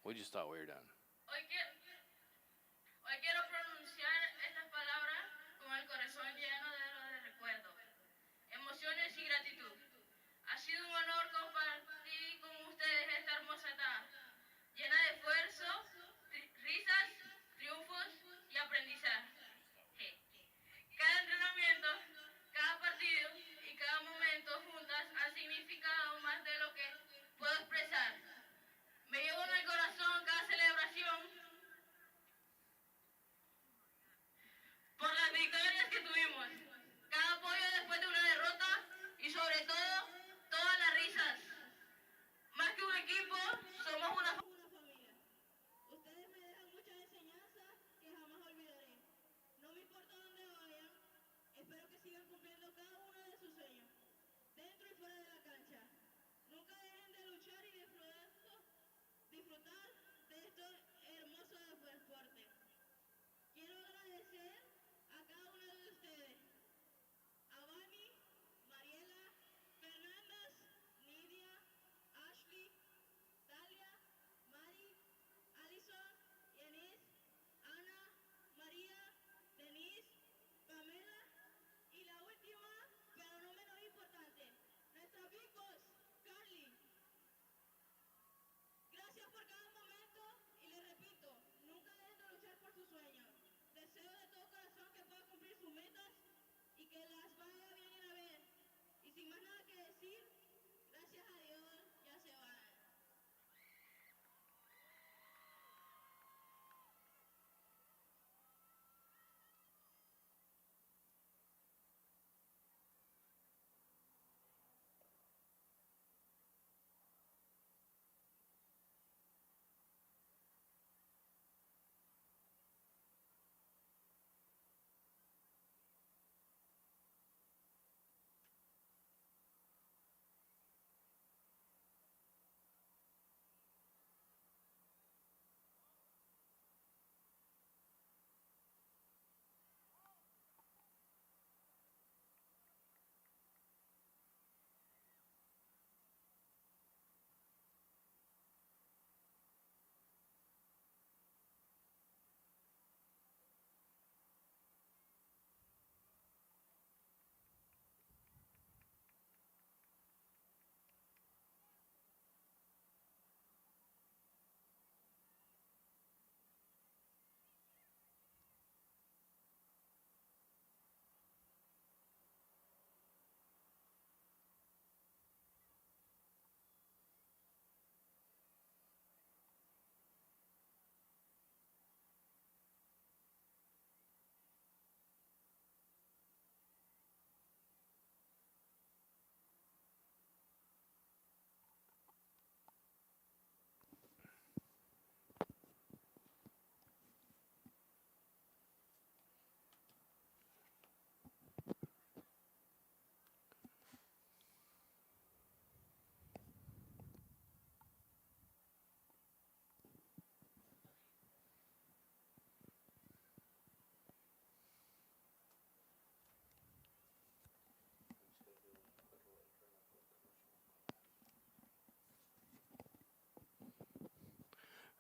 We just thought we were done. Hoy, hoy quiero pronunciar estas palabras con el corazón lleno de recuerdos, emociones y gratitud. Ha sido un honor compartir con ustedes esta hermosa etapa, llena de esfuerzo, risas, triunfos y aprendizaje. Cada entrenamiento, cada partido y cada momento juntas han significado más de lo que puedo expresar. Me llevo en el corazón cada celebración por las victorias que tuvimos, cada apoyo después de una derrota y sobre todo, todas las risas. Más que un equipo, somos una familia. Ustedes me dejan muchas enseñanzas que jamás olvidaré. No me importa dónde vayan, espero que sigan cumpliendo cada uno de sus sueños, dentro y fuera de la cancha. Nunca dejen de luchar y disfrutar de esto hermoso deporte. Quiero agradecer a cada uno de ustedes, a Vani, Mariela, Fernández, Nidia, Ashley, Talia, Mari, Alison, Yanis, Ana, María, Denise, Pamela y la última, pero no menos importante, nuestra Big Boss, Carly. Gracias por cada momento y les repito, nunca dejen de luchar por sus sueños. Deseo de todo corazón que puedan cumplir sus metas y que las vaya bien a ver. Y sin más nada que decir, gracias a Dios ya se van.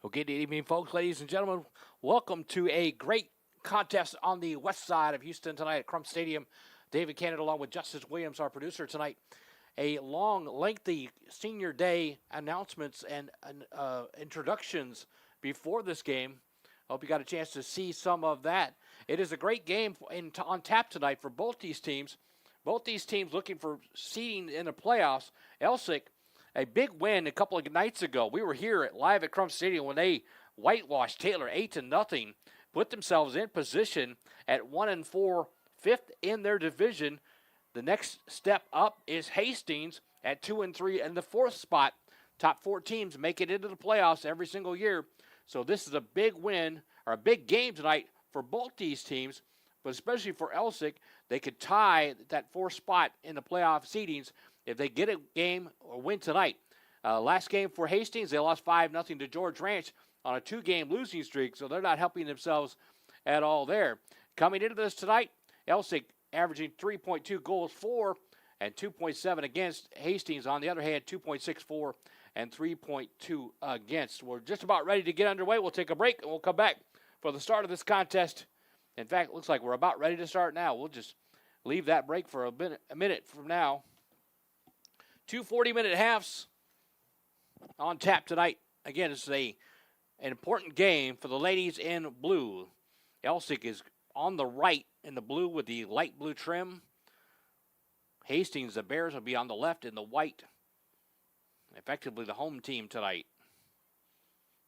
Okay, good evening, folks, ladies and gentlemen. Welcome to a great contest on the west side of Houston tonight at Crump Stadium. David Canada, along with Justice Williams, our producer tonight. A long, lengthy senior day announcements and introductions before this game. I hope you got a chance to see some of that. It is a great game on tap tonight for both these teams. Both these teams looking for seeding in the playoffs. Elsik, a big win a couple of nights ago. We were here live at Crump Stadium when they whitewashed Taylor 8-0, put themselves in position at 1-4, fifth in their division. The next step up is Hastings at 2-3 in the fourth spot. Top four teams make it into the playoffs every single year. So this is a big win, or a big game tonight for both these teams, but especially for Elsik. They could tie that fourth spot in the playoff seedings if they get a game or win tonight. Last game for Hastings, they lost 5-0 to George Ranch on a two-game losing streak, so they're not helping themselves at all there. Coming into this tonight, Elsik averaging 3.2 goals for and 2.7 against. Hastings, on the other hand, 2.64 and 3.2 against. We're just about ready to get underway. We'll take a break, and we'll come back for the start of this contest. In fact, it looks like we're about ready to start now. We'll just leave that break for a minute from now. 2 40-minute halves on tap tonight. Again, it's an important game for the ladies in blue. Elsik is on the right in the blue with the light blue trim. Hastings, the Bears, will be on the left in the white. Effectively the home team tonight.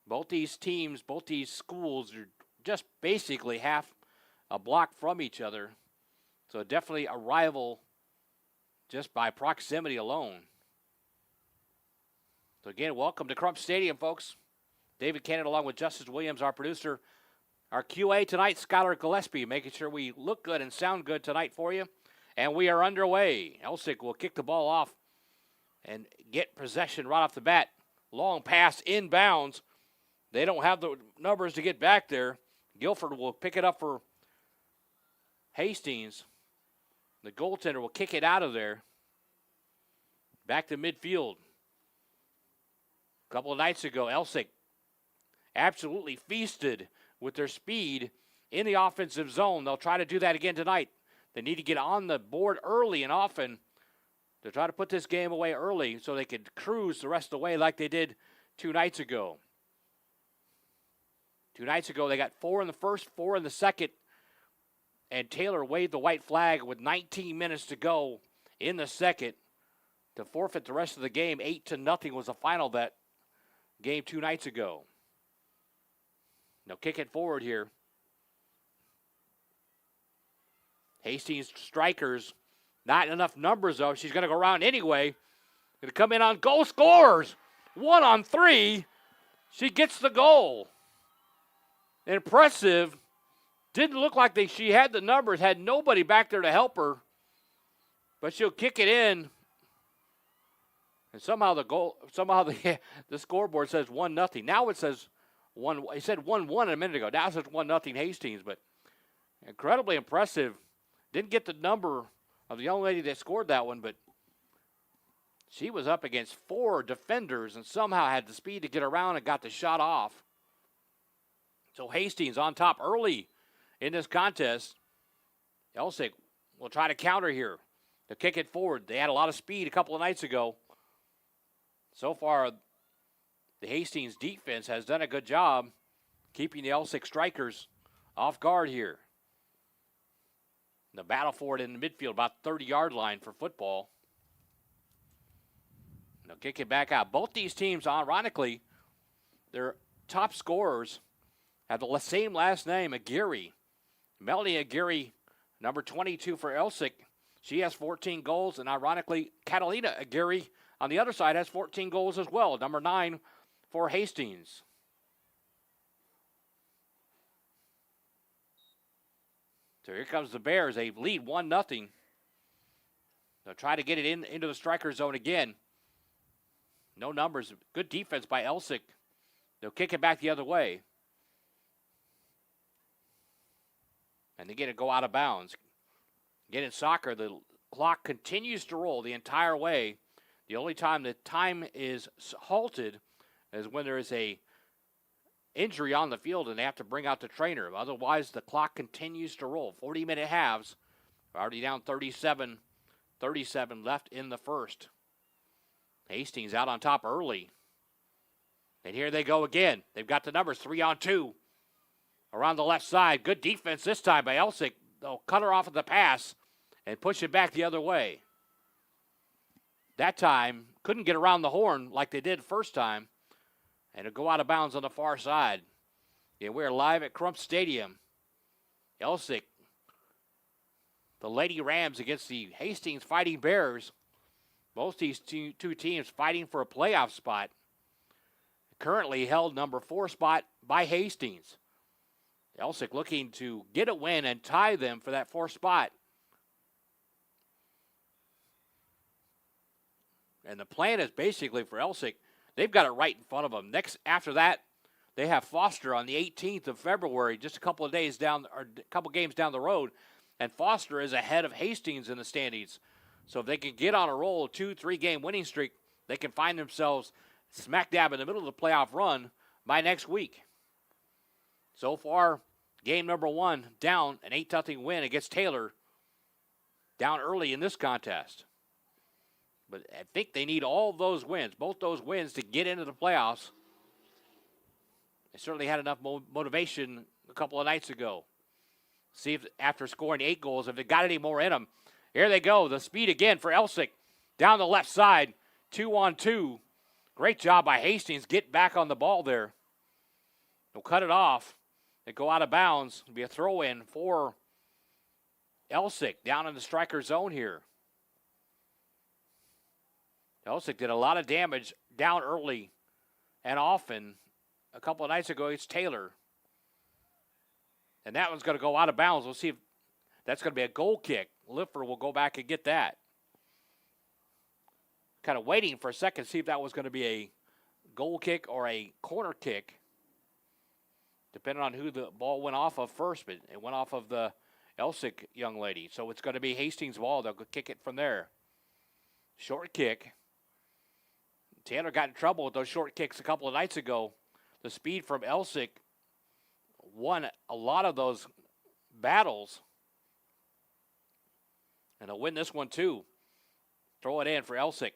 Both these teams, both these schools are just basically half a block from each other. So definitely a rival just by proximity alone. So again, welcome to Crump Stadium, folks. David Cannon along with Justice Williams, our producer. Our QA tonight, Skylar Gillespie, making sure we look good and sound good tonight for you. And we are underway. Elsik will kick the ball off and get possession right off the bat. Long pass inbounds. They don't have the numbers to get back there. Guilford will pick it up for Hastings. The goaltender will kick it out of there. Back to midfield. A couple of nights ago, Elsik absolutely feasted with their speed in the offensive zone. They'll try to do that again tonight. They need to get on the board early and often to try to put this game away early so they could cruise the rest of the way like they did 2 nights ago. 2 nights ago, they got 4 in the first, 4 in the second, and Taylor waved the white flag with 19 minutes to go in the second to forfeit the rest of the game. 8-0 was the final of that game 2 nights ago. Now kick it forward here. Hastings strikers, not enough numbers though. She's going to go around anyway. Going to come in on goal, scores. 1 on 3. She gets the goal. Impressive. Didn't look like she had the numbers, had nobody back there to help her. But she'll kick it in. And somehow the scoreboard says 1-0. Now it says it said 1-1 a minute ago. Now it says 1-0 Hastings, but incredibly impressive. Didn't get the number of the young lady that scored that one, but she was up against 4 defenders and somehow had the speed to get around and got the shot off. So Hastings on top early in this contest. Elsik will try to counter here to kick it forward. They had a lot of speed a couple of nights ago. So far, the Hastings defense has done a good job keeping the Elsik strikers off guard here. The battle for it in the midfield, about 30-yard line for football. They'll kick it back out. Both these teams, ironically, their top scorers have the same last name, Aguirre. Melanie Aguirre, number 22 for Elsik. She has 14 goals, and ironically, Catalina Aguirre on the other side has 14 goals as well, number 9 for Hastings. So here comes the Bears. They lead 1-0. They'll try to get it into the striker zone again. No numbers. Good defense by Elsik. They'll kick it back the other way. And they get it go out of bounds. Again, in soccer, the clock continues to roll the entire way. The only time the time is halted is when there is a injury on the field and they have to bring out the trainer. Otherwise, the clock continues to roll. 40-minute halves. We're already down 37 left in the first. Hastings out on top early. And here they go again. They've got the numbers 3-on-2 around the left side. Good defense this time by Elsik. They'll cut her off at the pass and push it back the other way. That time, couldn't get around the horn like they did first time. And it'll go out of bounds on the far side. Yeah, we're live at Crump Stadium. Elsik, the Lady Rams against the Hastings Fighting Bears. Both these two teams fighting for a playoff spot. Currently held number 4 spot by Hastings. Elsik looking to get a win and tie them for that 4th spot. And the plan is basically for Elsik, they've got it right in front of them. After that, they have Foster on the 18th of February, just a couple of days down, or a couple games down the road. And Foster is ahead of Hastings in the standings. So if they can get on a roll, a 2-3 game winning streak, they can find themselves smack dab in the middle of the playoff run by next week. So far, game number 1 down, an 8-0 win against Taylor, down early in this contest. But I think they need all those wins, both those wins, to get into the playoffs. They certainly had enough motivation a couple of nights ago. See if after scoring 8 goals, if they got any more in them. Here they go. The speed again for Elsik. Down the left side. 2-on-2. Great job by Hastings. Get back on the ball there. They'll cut it off. They go out of bounds. It'll be a throw-in for Elsik down in the striker zone here. Elsik did a lot of damage down early and often. A couple of nights ago, it's Taylor. And that one's going to go out of bounds. We'll see if that's going to be a goal kick. Liffer will go back and get that. Kind of waiting for a second to see if that was going to be a goal kick or a corner kick, depending on who the ball went off of first. But it went off of the Elsik young lady. So it's going to be Hastings' ball. They'll go kick it from there. Short kick. Taylor got in trouble with those short kicks a couple of nights ago. The speed from Elsik won a lot of those battles. And they'll win this one too. Throw it in for Elsik.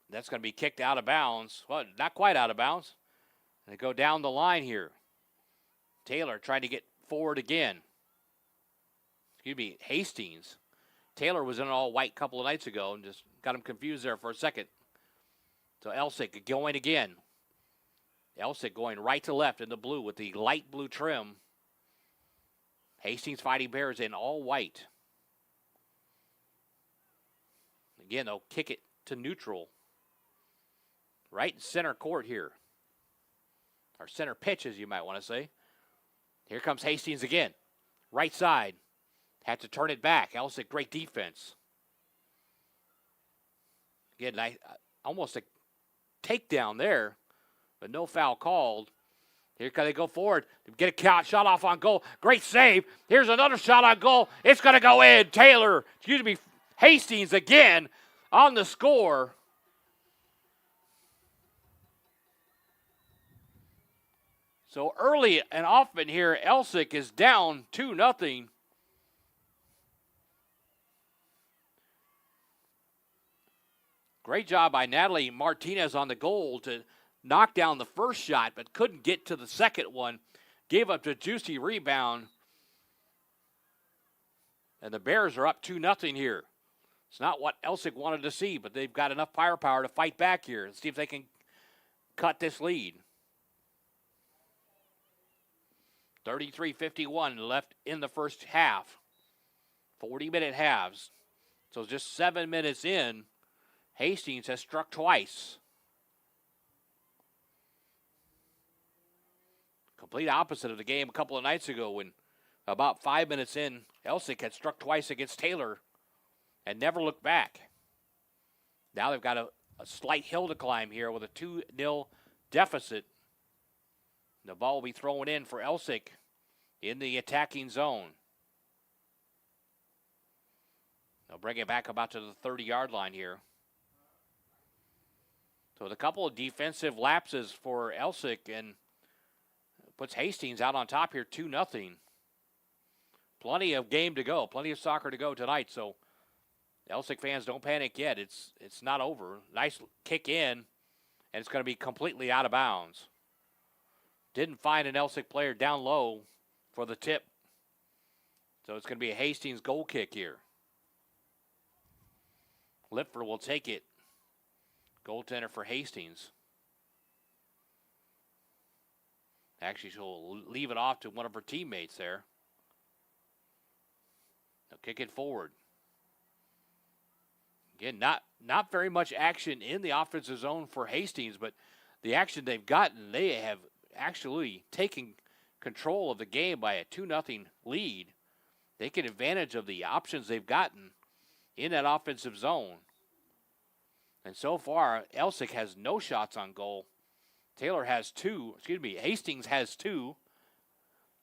That's going to be kicked out of bounds. Well, not quite out of bounds. They go down the line here. Taylor trying to get forward again. Excuse me, Hastings. Taylor was in all white a couple of nights ago and just got him confused there for a second. So Elsik going again. Elsik going right to left in the blue with the light blue trim. Hastings Fighting Bears in all white. Again, they'll kick it to neutral. Right in center court here. Or center pitch, as you might want to say. Here comes Hastings again. Right side. Had to turn it back. Elsik, great defense. Again, almost a takedown there, but no foul called. Here they go forward. Get a shot off on goal. Great save. Here's another shot on goal. It's going to go in. Hastings again on the score. So early and often here, Elsik is down 2-0. Great job by Natalie Martinez on the goal to knock down the first shot, but couldn't get to the second one. Gave up a juicy rebound. And the Bears are up 2-0 here. It's not what Elsik wanted to see, but they've got enough firepower to fight back here and see if they can cut this lead. 33:51 left in the first half. 40-minute halves. So just 7 minutes in, Hastings has struck twice. Complete opposite of the game a couple of nights ago when about 5 minutes in, Elsik had struck twice against Taylor and never looked back. Now they've got a slight hill to climb here with a 2-0 deficit. The ball will be thrown in for Elsik in the attacking zone. They'll bring it back about to the 30-yard line here. So with a couple of defensive lapses for Elsik and puts Hastings out on top here 2-0. Plenty of game to go, plenty of soccer to go tonight. So Elsik fans, don't panic yet. It's not over. Nice kick in, and it's going to be completely out of bounds. Didn't find an Elsik player down low for the tip. So it's going to be a Hastings goal kick here. Lipfer will take it. Goaltender for Hastings. Actually, she'll leave it off to one of her teammates there. They'll kick it forward. Again, not very much action in the offensive zone for Hastings, but the action they've gotten, they have actually taken control of the game by a 2-0 lead. Taking advantage of the options they've gotten in that offensive zone. And so far, Elsik has no shots on goal. Taylor has 2. Hastings has 2.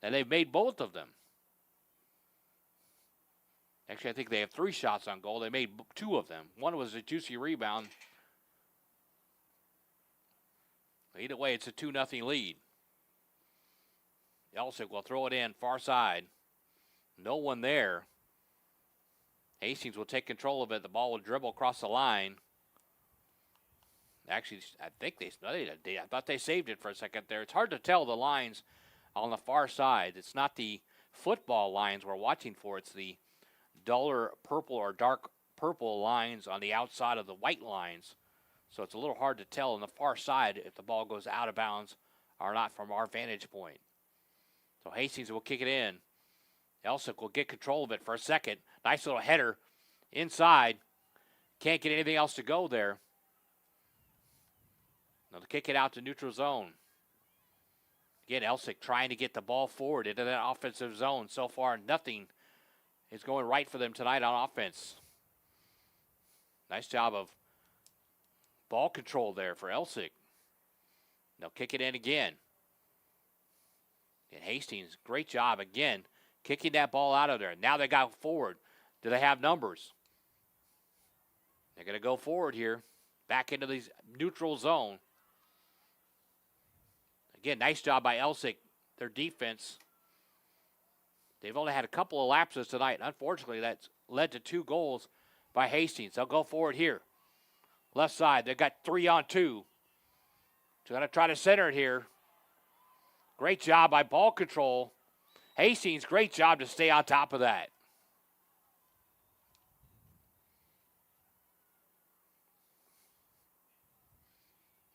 And they've made both of them. Actually, I think they have 3 shots on goal. They made 2 of them. One was a juicy rebound. Either way, it's a 2-0 lead. Elsik will throw it in, far side. No one there. Hastings will take control of it. The ball will dribble across the line. Actually, I think I thought they saved it for a second there. It's hard to tell the lines on the far side. It's not the football lines we're watching for. It's the duller purple or dark purple lines on the outside of the white lines. So it's a little hard to tell on the far side if the ball goes out of bounds or not from our vantage point. So Hastings will kick it in. Elsik will get control of it for a second. Nice little header inside. Can't get anything else to go there. Now to kick it out to neutral zone. Again, Elsik trying to get the ball forward into that offensive zone. So far, nothing is going right for them tonight on offense. Nice job of ball control there for Elsik. They'll kick it in again. And Hastings, great job again, kicking that ball out of there. Now they got forward. Do they have numbers? They're going to go forward here, back into the neutral zone. Again, nice job by Elsik, their defense. They've only had a couple of lapses tonight. Unfortunately, that's led to 2 goals by Hastings. They'll go forward here. Left side, they've got 3-on-2. So going to try to center it here. Great job by ball control. Hastings, great job to stay on top of that.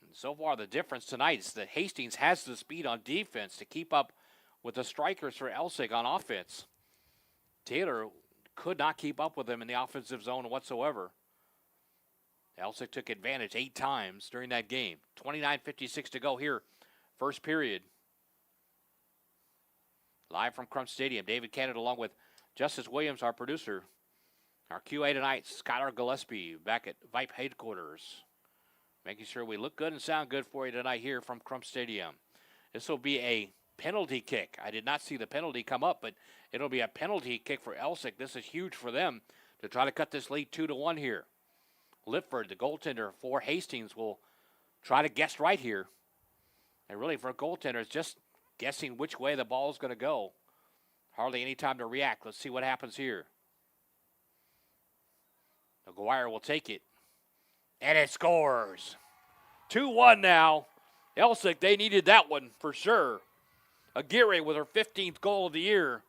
And so far, the difference tonight is that Hastings has the speed on defense to keep up with the strikers for Elsik on offense. Taylor could not keep up with them in the offensive zone whatsoever. Elsik took advantage 8 times during that game. 29:56 to go here, first period. Live from Crump Stadium, David Canada along with Justice Williams, our producer. Our QA tonight, Skylar Gillespie, back at Vype headquarters. Making sure we look good and sound good for you tonight here from Crump Stadium. This will be a penalty kick. I did not see the penalty come up, but it'll be a penalty kick for Elsik. This is huge for them to try to cut this lead 2-1 here. Lifford, the goaltender for Hastings, will try to guess right here. And really for a goaltender, it's just guessing which way the ball is going to go. Hardly any time to react. Let's see what happens here. McGuire will take it. And it scores. 2-1 now. Elsik, they needed that one for sure. Aguirre with her 15th goal of the year.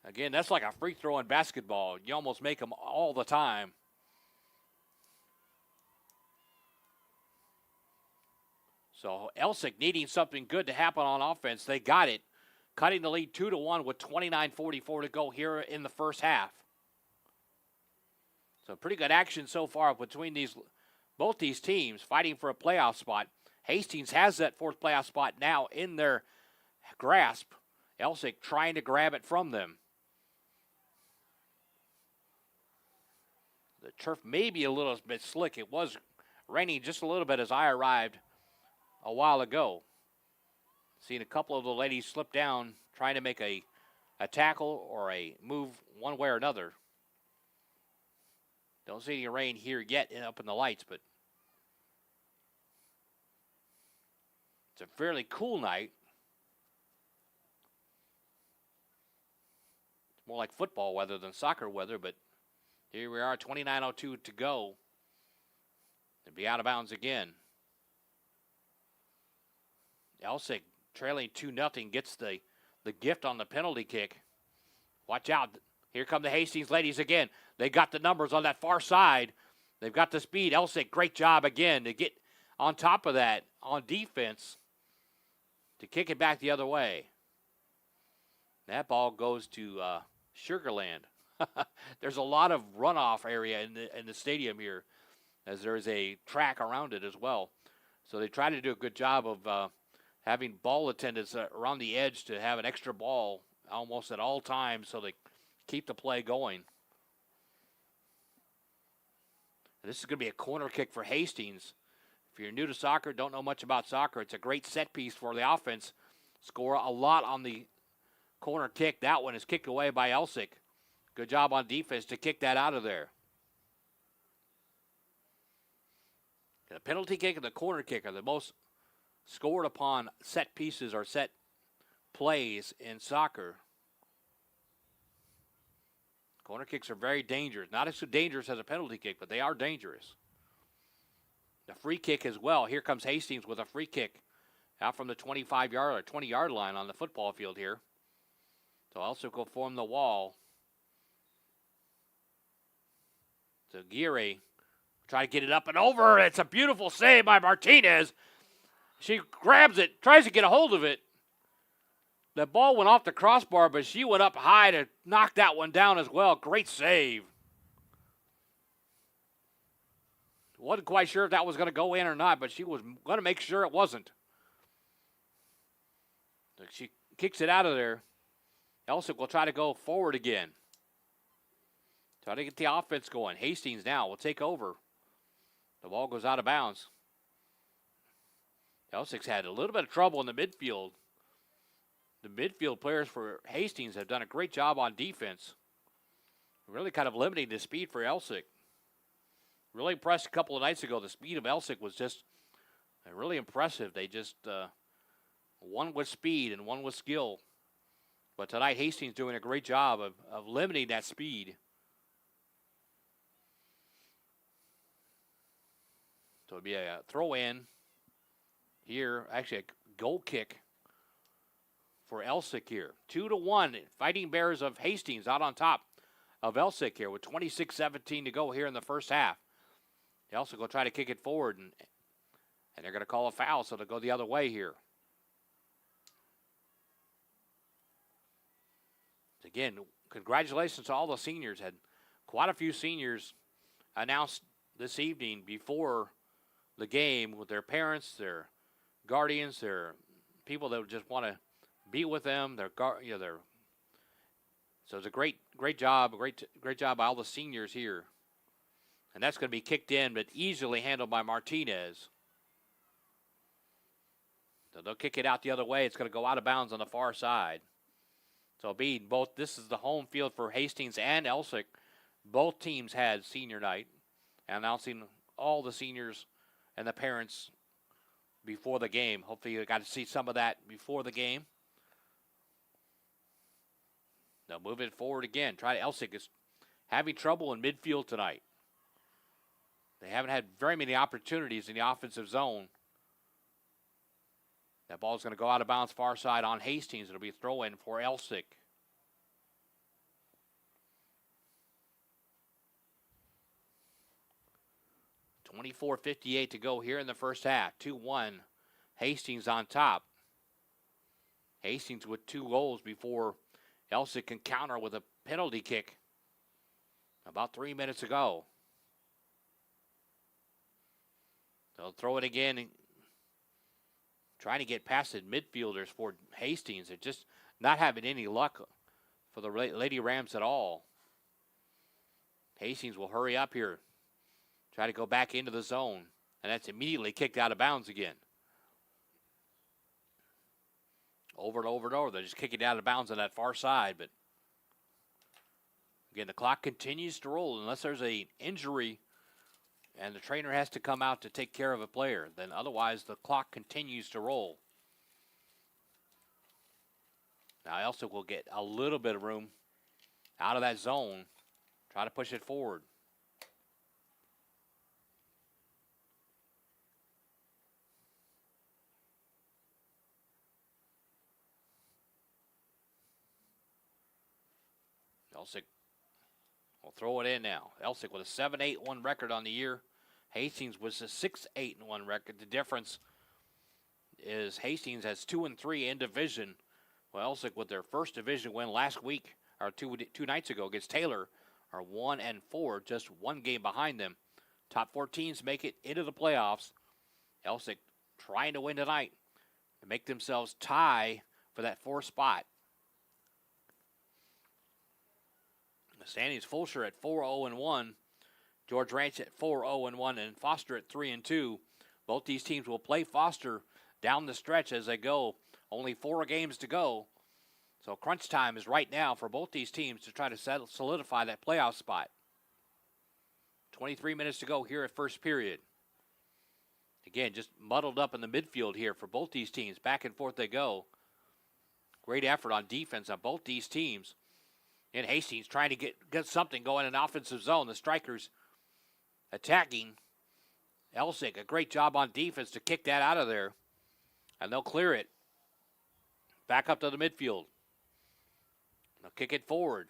Again, that's like a free throw in basketball. You almost make them all the time. So Elsik needing something good to happen on offense. They got it. Cutting the lead 2-1 with 29:44 to go here in the first half. So pretty good action so far between both these teams fighting for a playoff spot. Hastings has that 4th playoff spot now in their grasp. Elsik trying to grab it from them. The turf may be a little bit slick. It was raining just a little bit as I arrived a while ago. Seen a couple of the ladies slip down trying to make a tackle or a move one way or another. Don't see any rain here yet up in the lights, but it's a fairly cool night. It's more like football weather than soccer weather, but here we are, 29:02 to go. They'll be out of bounds again. Elsik trailing 2-0 gets the gift on the penalty kick. Watch out. Here come the Hastings ladies again. They got the numbers on that far side. They've got the speed. Elsik, great job again to get on top of that on defense to kick it back the other way. That ball goes to Sugarland. There's a lot of runoff area in the stadium here, as there's a track around it as well. So they try to do a good job of having ball attendants around the edge to have an extra ball almost at all times so they keep the play going. And this is going to be a corner kick for Hastings. If you're new to soccer, don't know much about soccer, it's a great set piece for the offense. Score a lot on the corner kick. That one is kicked away by Elsik. Good job on defense to kick that out of there. The penalty kick and the corner kick are the most scored upon set pieces or set plays in soccer. Corner kicks are very dangerous. Not as dangerous as a penalty kick, but they are dangerous. The free kick as well. Here comes Hastings with a free kick out from the 25-yard or 20-yard line on the football field here. So Elsik will form the wall. So Gire try to get it up and over. It's a beautiful save by Martinez. She grabs it, tries to get a hold of it. The ball went off the crossbar, but she went up high to knock that one down as well. Great save. Wasn't quite sure if that was going to go in or not, but she was going to make sure it wasn't. She kicks it out of there. Elsik will try to go forward again. Try to get the offense going. Hastings now will take over. The ball goes out of bounds. Elsik's had a little bit of trouble in the midfield. The midfield players for Hastings have done a great job on defense. Really kind of limiting the speed for Elsik. Really impressed a couple of nights ago. The speed of Elsik was just really impressive. They just, one with speed and one with skill. But tonight, Hastings doing a great job of limiting that speed. So it'd be a throw in here. Actually, a goal kick for Elsik here. 2-1. Fighting Bears of Hastings out on top of Elsik here with 26-17 to go here in the first half. Elsik will try to kick it forward, and they're going to call a foul, so they'll go the other way here. Again, congratulations to all the seniors. Had quite a few seniors announced this evening before the game with their parents, their guardians, their people that would just want to be with them. So it's a great job, great job by all the seniors here. And that's going to be kicked in, but easily handled by Martinez. So they'll kick it out the other way. It's going to go out of bounds on the far side. So being both, this is the home field for Hastings and Elsik. Both teams had senior night, announcing all the seniors and the parents before the game. Hopefully you got to see some of that before the game. They'll move it forward again. Elsik is having trouble in midfield tonight. They haven't had very many opportunities in the offensive zone. That ball is going to go out of bounds far side on Hastings. It'll be a throw-in for Elsik. .54:58 to go here in the first half. 2-1. Hastings on top. Hastings with 2 goals before Elsik can counter with a penalty kick about 3 minutes ago. They'll throw it again and trying to get past the midfielders for Hastings. They're just not having any luck for the Lady Rams at all. Hastings will hurry up here. Try to go back into the zone. And that's immediately kicked out of bounds again. Over and over and over. They're just kicking it out of bounds on that far side. But again, the clock continues to roll unless there's an injury and the trainer has to come out to take care of a player. Then otherwise, the clock continues to roll. Now, Elsik will get a little bit of room out of that zone. Try to push it forward. Elsik will throw it in now. Elsik with a 7-8-1 record on the year. Hastings was a 6-8-1 record. The difference is Hastings has 2-3 in division. Well, Elsik with their first division win last week, or two nights ago against Taylor, are 1-4, just one game behind them. Top 4 teams make it into the playoffs. Elsik trying to win tonight to make themselves tie for that 4th spot. The standings: Fulsher at 4-0-1, George Ranch at 4-0-1, and Foster at 3-2. Both these teams will play Foster down the stretch as they go. Only 4 games to go. So crunch time is right now for both these teams to try to solidify that playoff spot. 23 minutes to go here at first period. Again, just muddled up in the midfield here for both these teams. Back and forth they go. Great effort on defense on both these teams. And Hastings trying to get something going in offensive zone. The strikers attacking. Elsik, a great job on defense to kick that out of there. And they'll clear it. Back up to the midfield. They'll kick it forward.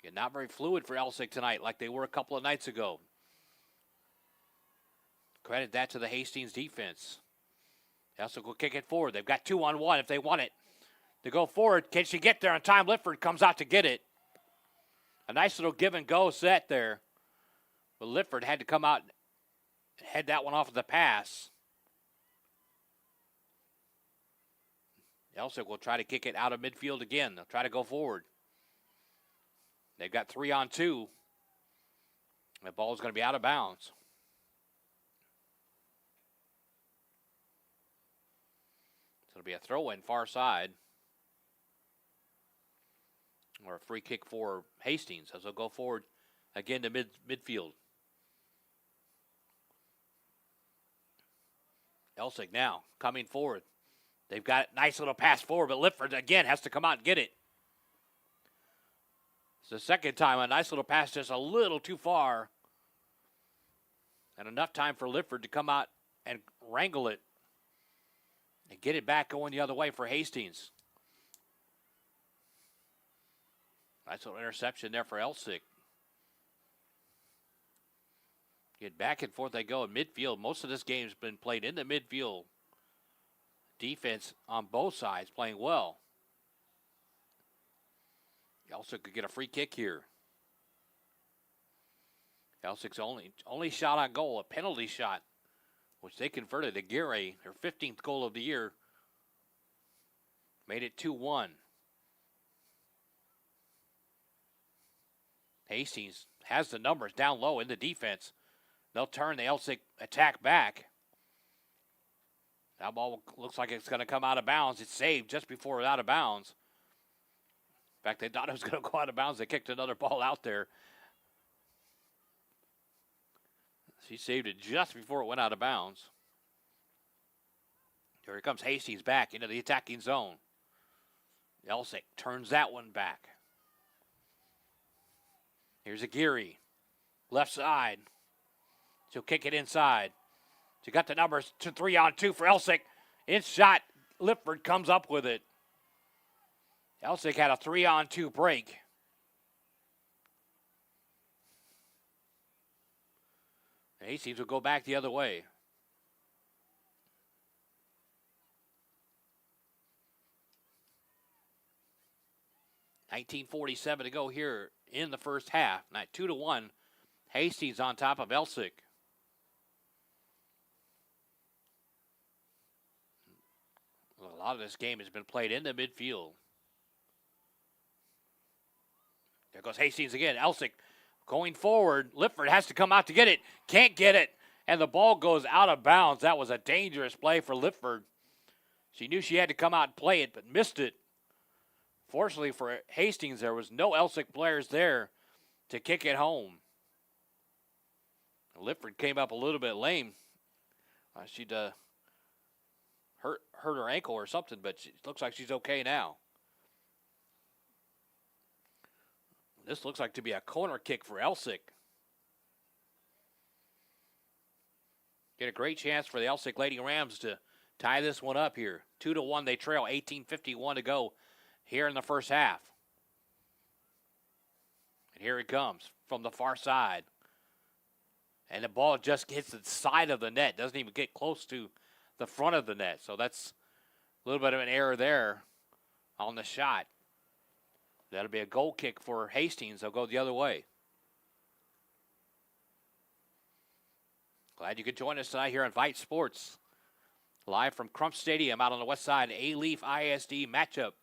Again, not very fluid for Elsik tonight like they were a couple of nights ago. Credit that to the Hastings defense. Elsik will kick it forward. They've got 2-on-1 if they want it. To go forward, can she get there on time? Lifford comes out to get it. A nice little give and go set there. But Lifford had to come out and head that one off of the pass. Elsik will try to kick it out of midfield again. They'll try to go forward. They've got 3-on-2. The ball is going to be out of bounds. So it'll be a throw-in far side. Or a free kick for Hastings as they'll go forward again to midfield. Elsik now coming forward. They've got a nice little pass forward, but Lifford again has to come out and get it. It's the second time a nice little pass just a little too far. And enough time for Lifford to come out and wrangle it. And get it back going the other way for Hastings. Nice little interception there for Elsik. Get back and forth they go in midfield. Most of this game has been played in the midfield. Defense on both sides playing well. Elsik could get a free kick here. Elsik's only shot on goal, a penalty shot, which they converted to Gary, their 15th goal of the year. Made it 2-1. Hastings has the numbers down low in the defense. They'll turn the Elsik attack back. That ball looks like it's going to come out of bounds. It's saved just before it was out of bounds. In fact, they thought it was going to go out of bounds. They kicked another ball out there. She saved it just before it went out of bounds. Here comes Hastings back into the attacking zone. Elsik turns that one back. Here's Aguirre. Left side. She'll kick it inside. She got the numbers to 3-on-2 for Elsik. It's shot. Lifford comes up with it. Elsik had a 3-on-2 break. Hastings will go back the other way. .1947 to go here in the first half. Now 2-1. Hastings on top of Elsik. A lot of this game has been played in the midfield. There goes Hastings again. Elsik going forward. Lifford has to come out to get it. Can't get it. And the ball goes out of bounds. That was a dangerous play for Lifford. She knew she had to come out and play it, but missed it. Fortunately for Hastings, there was no Elsik players there to kick it home. Lifford came up a little bit lame. She'd hurt her ankle or something, but it looks like she's okay now. This looks like to be a corner kick for Elsik. Get a great chance for the Elsik Lady Rams to tie this one up here. 2-1, they trail. 18:51 to go here in the first half. And here it comes from the far side. And the ball just hits the side of the net. Doesn't even get close to the front of the net. So that's a little bit of an error there on the shot. That'll be a goal kick for Hastings. They'll go the other way. Glad you could join us tonight here on Vype Sports. Live from Crump Stadium out on the west side. A-Leaf ISD matchup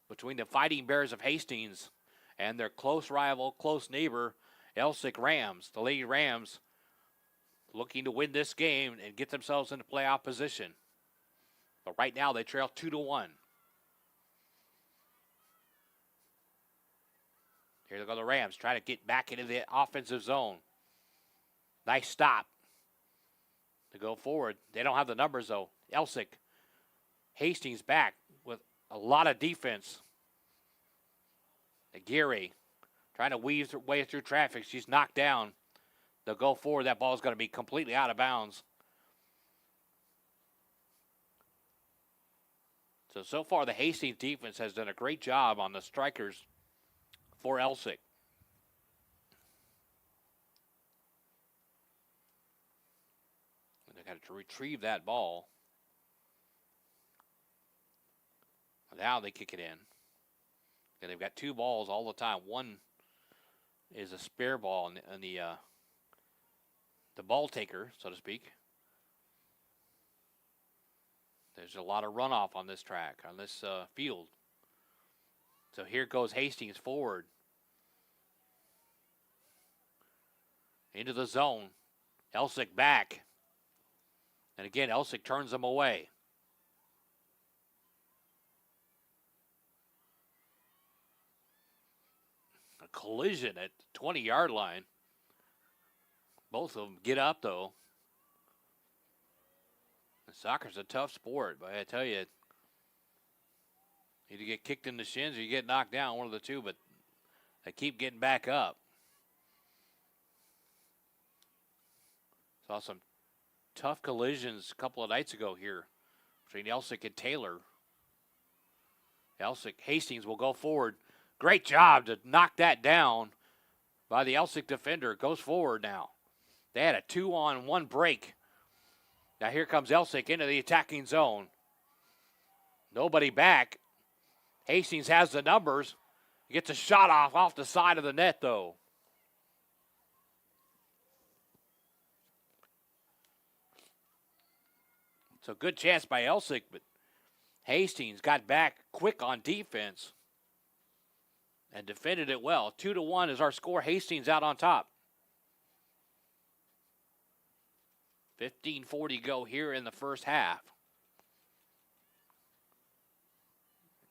between the Fighting Bears of Hastings and their close rival, close neighbor, Elsik Rams. The Lady Rams looking to win this game and get themselves into playoff position. But right now they trail 2-1. Here they go the Rams, trying to get back into the offensive zone. Nice stop to go forward. They don't have the numbers, though. Elsik, Hastings back with a lot of defense. Aguirre trying to weave her way through traffic. She's knocked down. They'll go forward. That ball is going to be completely out of bounds. So far, the Hastings defense has done a great job on the strikers for Elsik. And they got to retrieve that ball. Now they kick it in. And they've got 2 balls all the time. One is a spare ball and the ball taker, so to speak. There's a lot of runoff on this track, on this field. So here goes Hastings forward. Into the zone. Elsik back. And again, Elsik turns them away. A collision at the 20-yard line. Both of them get up, though. Soccer's a tough sport, but I tell you, either get kicked in the shins or you get knocked down, one of the two, but they keep getting back up. Saw some tough collisions a couple of nights ago here between Elsik and Taylor. Elsik, Hastings will go forward. Great job to knock that down by the Elsik defender. Goes forward now. They had a 2-on-1 break. Now here comes Elsik into the attacking zone. Nobody back. Hastings has the numbers. He gets a shot off the side of the net, though. So good chance by Elsik, but Hastings got back quick on defense and defended it well. 2-1 is our score. Hastings out on top. 15:40 go here in the first half.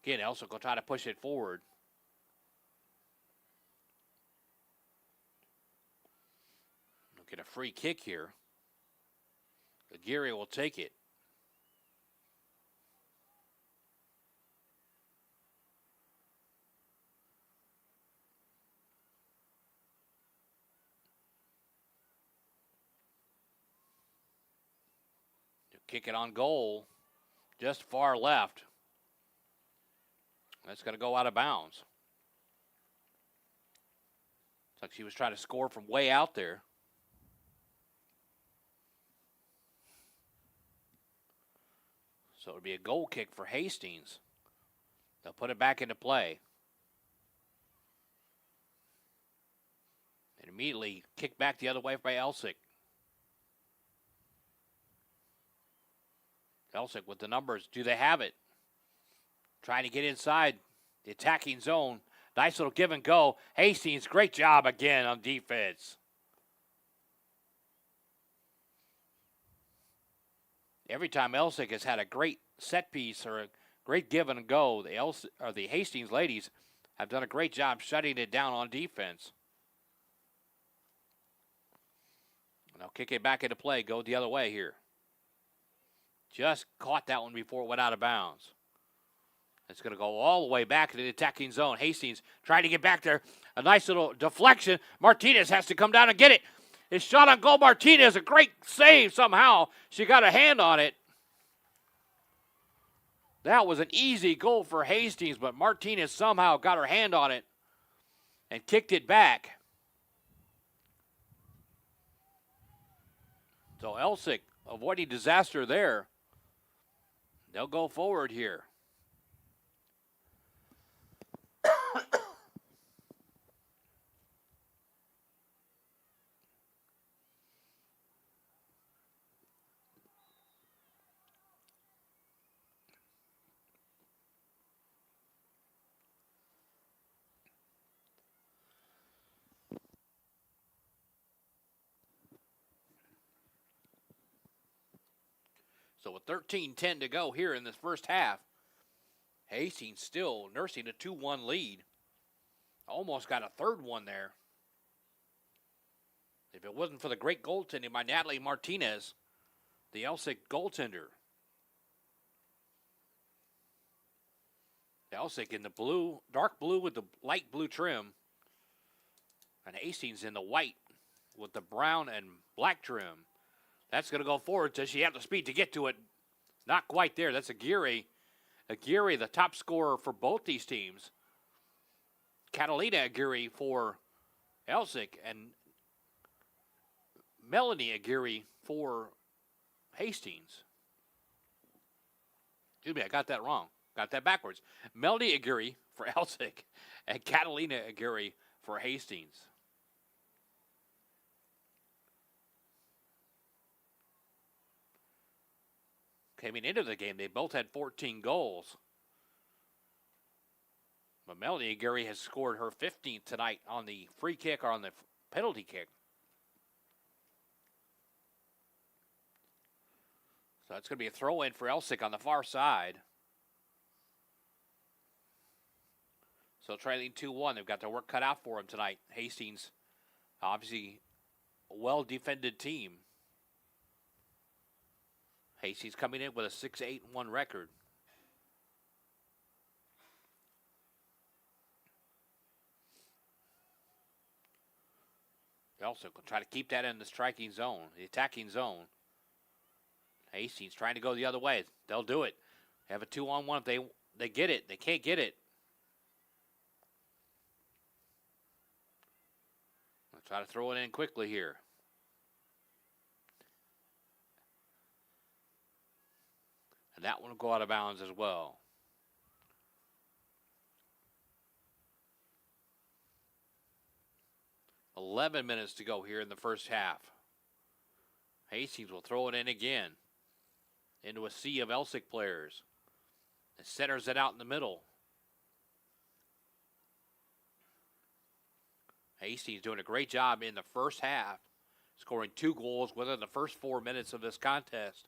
Again, Elsik will try to push it forward. We'll get a free kick here. Aguirre will take it. Kick it on goal, just far left. That's going to go out of bounds. It's like she was trying to score from way out there. So it would be a goal kick for Hastings. They'll put it back into play. And immediately kick back the other way by Elsik. Elsik with the numbers. Do they have it? Trying to get inside the attacking zone. Nice little give and go. Hastings, great job again on defense. Every time Elsik has had a great set piece or a great give and go, the Hastings ladies have done a great job shutting it down on defense. And they'll kick it back into play. Go the other way here. Just caught that one before it went out of bounds. It's going to go all the way back to the attacking zone. Hastings trying to get back there. A nice little deflection. Martinez has to come down and get it. It's shot on goal. Martinez, a great save somehow. She got a hand on it. That was an easy goal for Hastings, but Martinez somehow got her hand on it and kicked it back. So Elsik avoiding disaster there. They'll go forward here. So with 13:10 to go here in this first half, Hastings still nursing a 2-1 lead. Almost got a third one there. They've if it wasn't for the great goaltending by Natalie Martinez, the Elsik goaltender. Elsik in the blue, dark blue with the light blue trim, and Hastings in the white with the brown and black trim. That's going to go forward. Does she have the speed to get to it? Not quite there. That's Aguirre. Aguirre, the top scorer for both these teams. Catalina Aguirre for Elsik and Melanie Aguirre for Hastings. Excuse me, I got that wrong. Got that backwards. Melanie Aguirre for Elsik and Catalina Aguirre for Hastings. Coming into the game, they both had 14 goals. But Melanie Aguirre has scored her 15th tonight on the free kick or on the penalty kick. So it's going to be a throw-in for Elsik on the far side. So trailing 2-1. They've got their work cut out for them tonight. Hastings, obviously, a well-defended team. Hastings coming in with a 6-8-1 record. Also will try to keep that in the striking zone, the attacking zone. Hastings trying to go the other way. They'll do it. They have a 2-on-1 if they get it. They can't get it. Let's try to throw it in quickly here. And that one will go out of bounds as well. $11 minutes to go here in the first half. Hastings will throw it in again into a sea of Elsik players. It centers it out in the middle. Hastings doing a great job in the first half, scoring 2 goals within the first 4 minutes of this contest.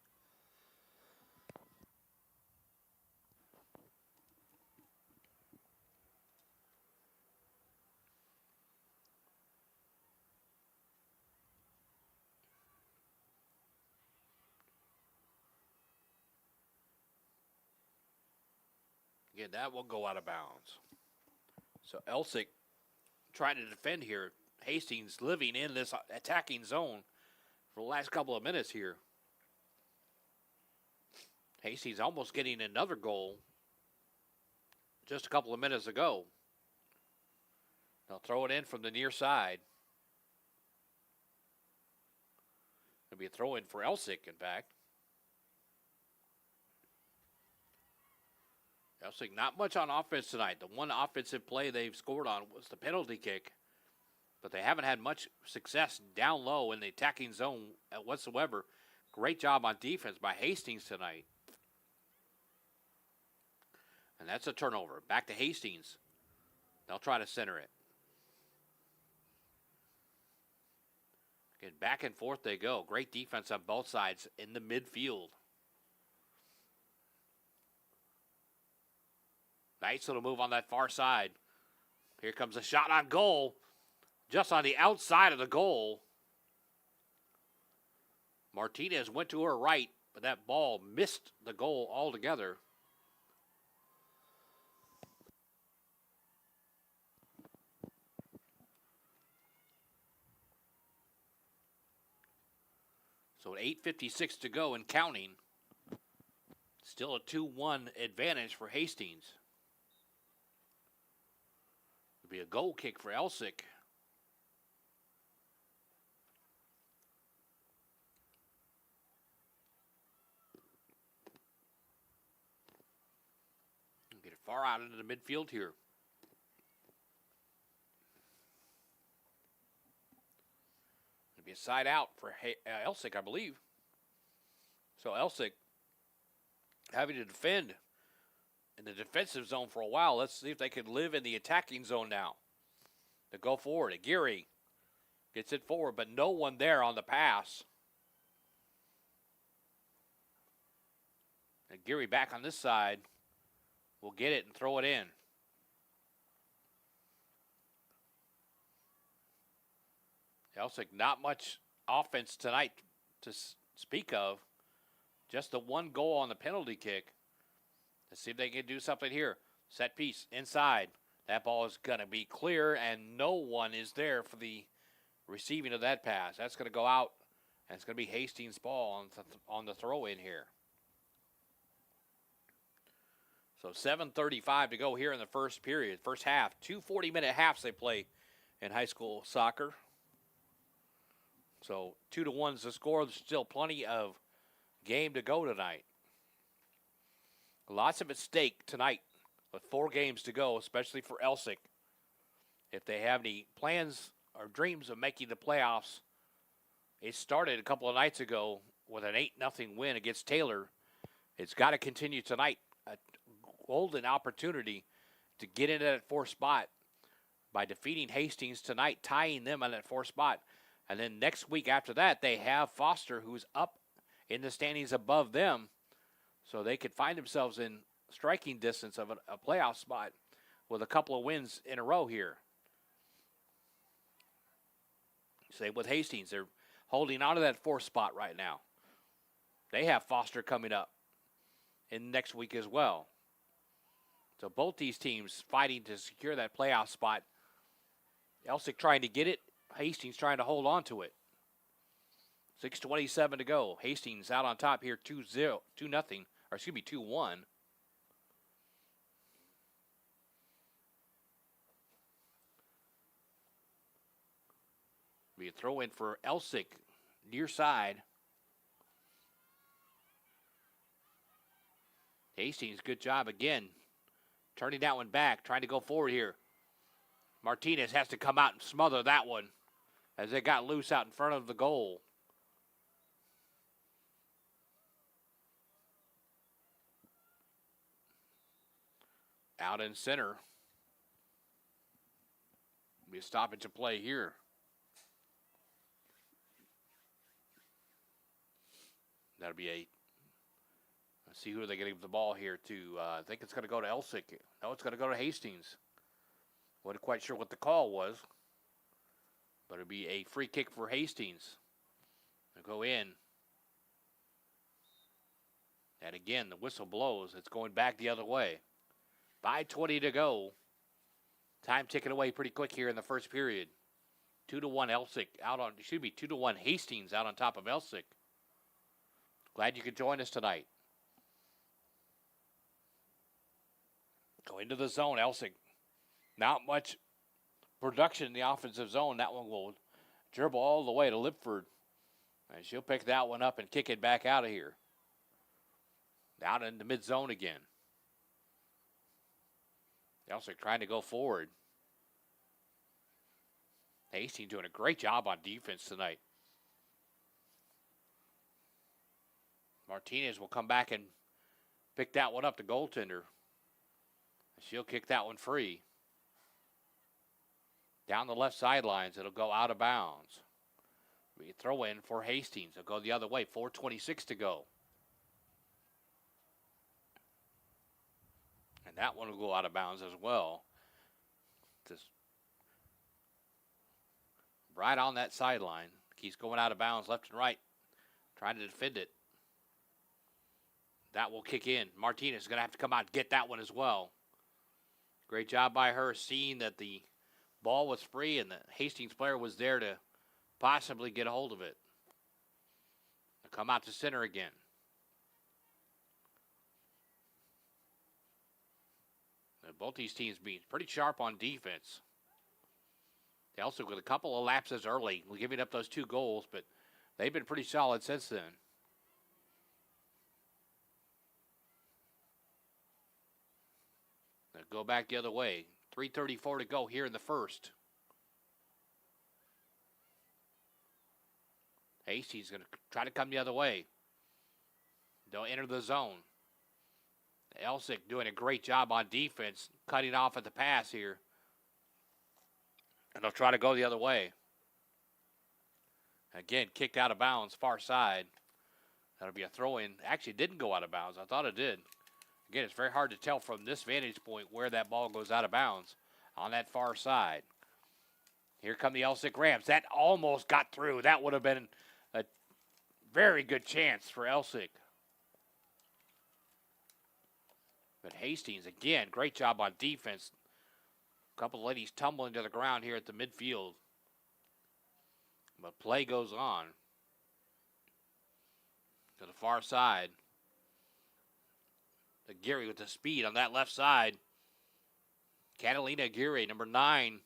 Again, that will go out of bounds. So Elsik trying to defend here. Hastings living in this attacking zone for the last couple of minutes here. Hastings almost getting another goal just a couple of minutes ago. They'll throw it in from the near side. It'll be a throw in for Elsik, in fact. Elsik not much on offense tonight. The one offensive play they've scored on was the penalty kick. But they haven't had much success down low in the attacking zone whatsoever. Great job on defense by Hastings tonight. And that's a turnover. Back to Hastings. They'll try to center it. Again, back and forth they go. Great defense on both sides in the midfield. Nice little move on that far side. Here comes a shot on goal. Just on the outside of the goal. Martinez went to her right, but that ball missed the goal altogether. So at 8:56 to go and counting. Still a 2-1 advantage for Hastings. It'll be a goal kick for Elsik. Get it far out into the midfield here. It'll be a side out for Elsik, I believe. So Elsik having to defend in the defensive zone for a while. Let's see if they can live in the attacking zone now. To go forward. Aguirre gets it forward, but no one there on the pass. Aguirre back on this side. Will get it and throw it in. Elsik, not much offense tonight to speak of. Just the one goal on the penalty kick. Let's see if they can do something here. Set piece inside. That ball is going to be clear, and no one is there for the receiving of that pass. That's going to go out, and it's going to be Hastings' ball on the throw-in here. So 7:35 to go here in the first period, first half. 2 40-minute halves they play in high school soccer. So 2-1's the score. There's still plenty of game to go tonight. Lots of at stake tonight with 4 games to go, especially for Elsik. If they have any plans or dreams of making the playoffs, it started a couple of nights ago with an 8-0 win against Taylor. It's got to continue tonight. A golden opportunity to get into that 4th spot by defeating Hastings tonight, tying them on that 4th spot. And then next week after that, they have Foster, who's up in the standings above them, so they could find themselves in striking distance of a playoff spot with a couple of wins in a row here. Same with Hastings. They're holding on to that 4th spot right now. They have Foster coming up in next week as well. So both these teams fighting to secure that playoff spot. Elsik trying to get it. Hastings trying to hold on to it. 6:27 to go. Hastings out on top here 2-0, 2-1. Be a throw in for Elsik, near side. Hastings, good job again. Turning that one back, trying to go forward here. Martinez has to come out and smother that one as they got loose out in front of the goal. Out in center. Be a stoppage of play here. That'll be a. Let's see who they're going to give the ball here to. I think it's going to go to Elsik. No, it's going to go to Hastings. Wasn't quite sure what the call was, but it'll be a free kick for Hastings. They'll go in. And again, the whistle blows. It's going back the other way. 5:20 to go. Time ticking away pretty quick here in the first period. 2-1 Elsik out on, 2-1 Hastings out on top of Elsik. Glad you could join us tonight. Go into the zone, Elsik. Not much production in the offensive zone. That one will dribble all the way to Lipford. And she'll pick that one up and kick it back out of here. Down in the mid-zone again. Elsik trying to go forward. Hastings doing a great job on defense tonight. Martinez will come back and pick that one up, the goaltender. She'll kick that one free. Down the left sidelines, it'll go out of bounds. We throw in for Hastings. It'll go the other way, 4:26 to go. And that one will go out of bounds as well. Just right on that sideline. Keeps going out of bounds left and right, trying to defend it. That will kick in. Martinez is going to have to come out and get that one as well. Great job by her, seeing that the ball was free and the Hastings player was there to possibly get a hold of it. They'll come out to center again. And both these teams being pretty sharp on defense. They also with a couple of lapses early, giving up those 2 goals, but they've been pretty solid since then. They'll go back the other way. 3:34 to go here in the first. Hastings going to try to come the other way. They'll enter the zone. Elsik doing a great job on defense, cutting off at the pass here. And they'll try to go the other way. Again, kicked out of bounds, far side. That'll be a throw-in. Actually, didn't go out of bounds. I thought it did. Again, it's very hard to tell from this vantage point where that ball goes out of bounds on that far side. Here come the Elsik Rams. That almost got through. That would have been a very good chance for Elsik. But Hastings, again, great job on defense. A couple of ladies tumbling to the ground here at the midfield. But play goes on. To the far side. Aguirre with the speed on that left side. Catalina Aguirre, number 9.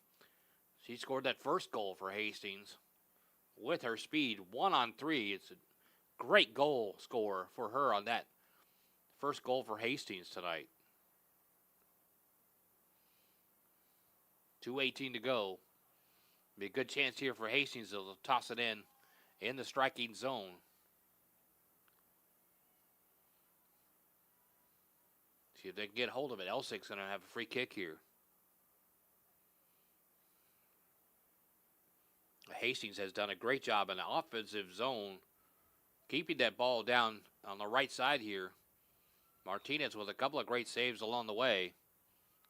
She scored that first goal for Hastings with her speed. 1-on-3. It's a great goal score for her on that first goal for Hastings tonight. 2:18 to go. Be a good chance here for Hastings to toss it in the striking zone. See if they can get hold of it. Elsik's going to have a free kick here. Hastings has done a great job in the offensive zone, keeping that ball down on the right side here. Martinez with a couple of great saves along the way,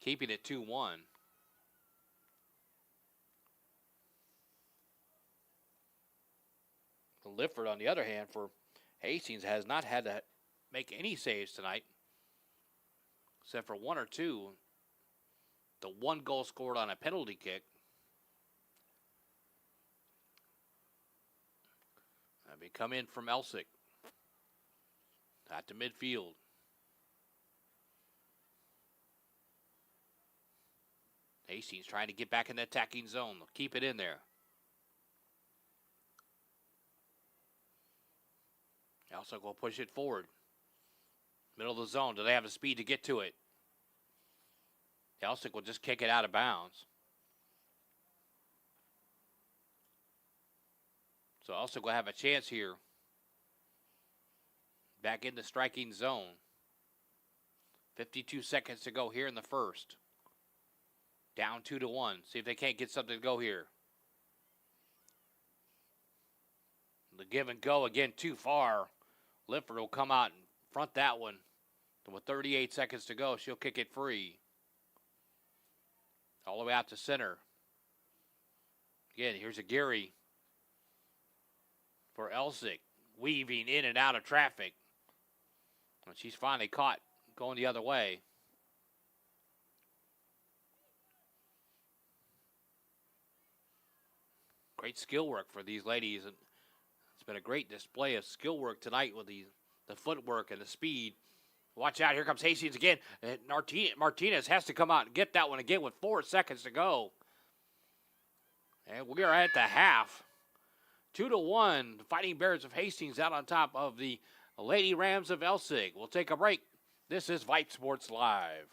keeping it 2-1. Lifford, on the other hand, for Hastings, has not had to make any saves tonight, except for 1 or 2. The 1 goal scored on a penalty kick. They come in from Elsik at the midfield. Hastings trying to get back in the attacking zone. They'll keep it in there. Elsik will push it forward. Middle of the zone. Do they have the speed to get to it? Elsik will just kick it out of bounds. So Elsik will have a chance here. Back in the striking zone. 52 seconds to go here in the first. Down 2-1. See if they can't get something to go here. The give and go again too far. Lifford will come out and front that one. And with 38 seconds to go, she'll kick it free. All the way out to center. Again, here's Aguirre for Elsik, weaving in and out of traffic. And she's finally caught going the other way. Great skill work for these ladies. And it's been a great display of skill work tonight with the footwork and the speed. Watch out, here comes Hastings again. Martinez has to come out and get that one again with 4 seconds to go. And we are at the half. 2-1, the Fighting Bears of Hastings out on top of the Lady Rams of Elsik. We'll take a break. This is Vype Sports Live.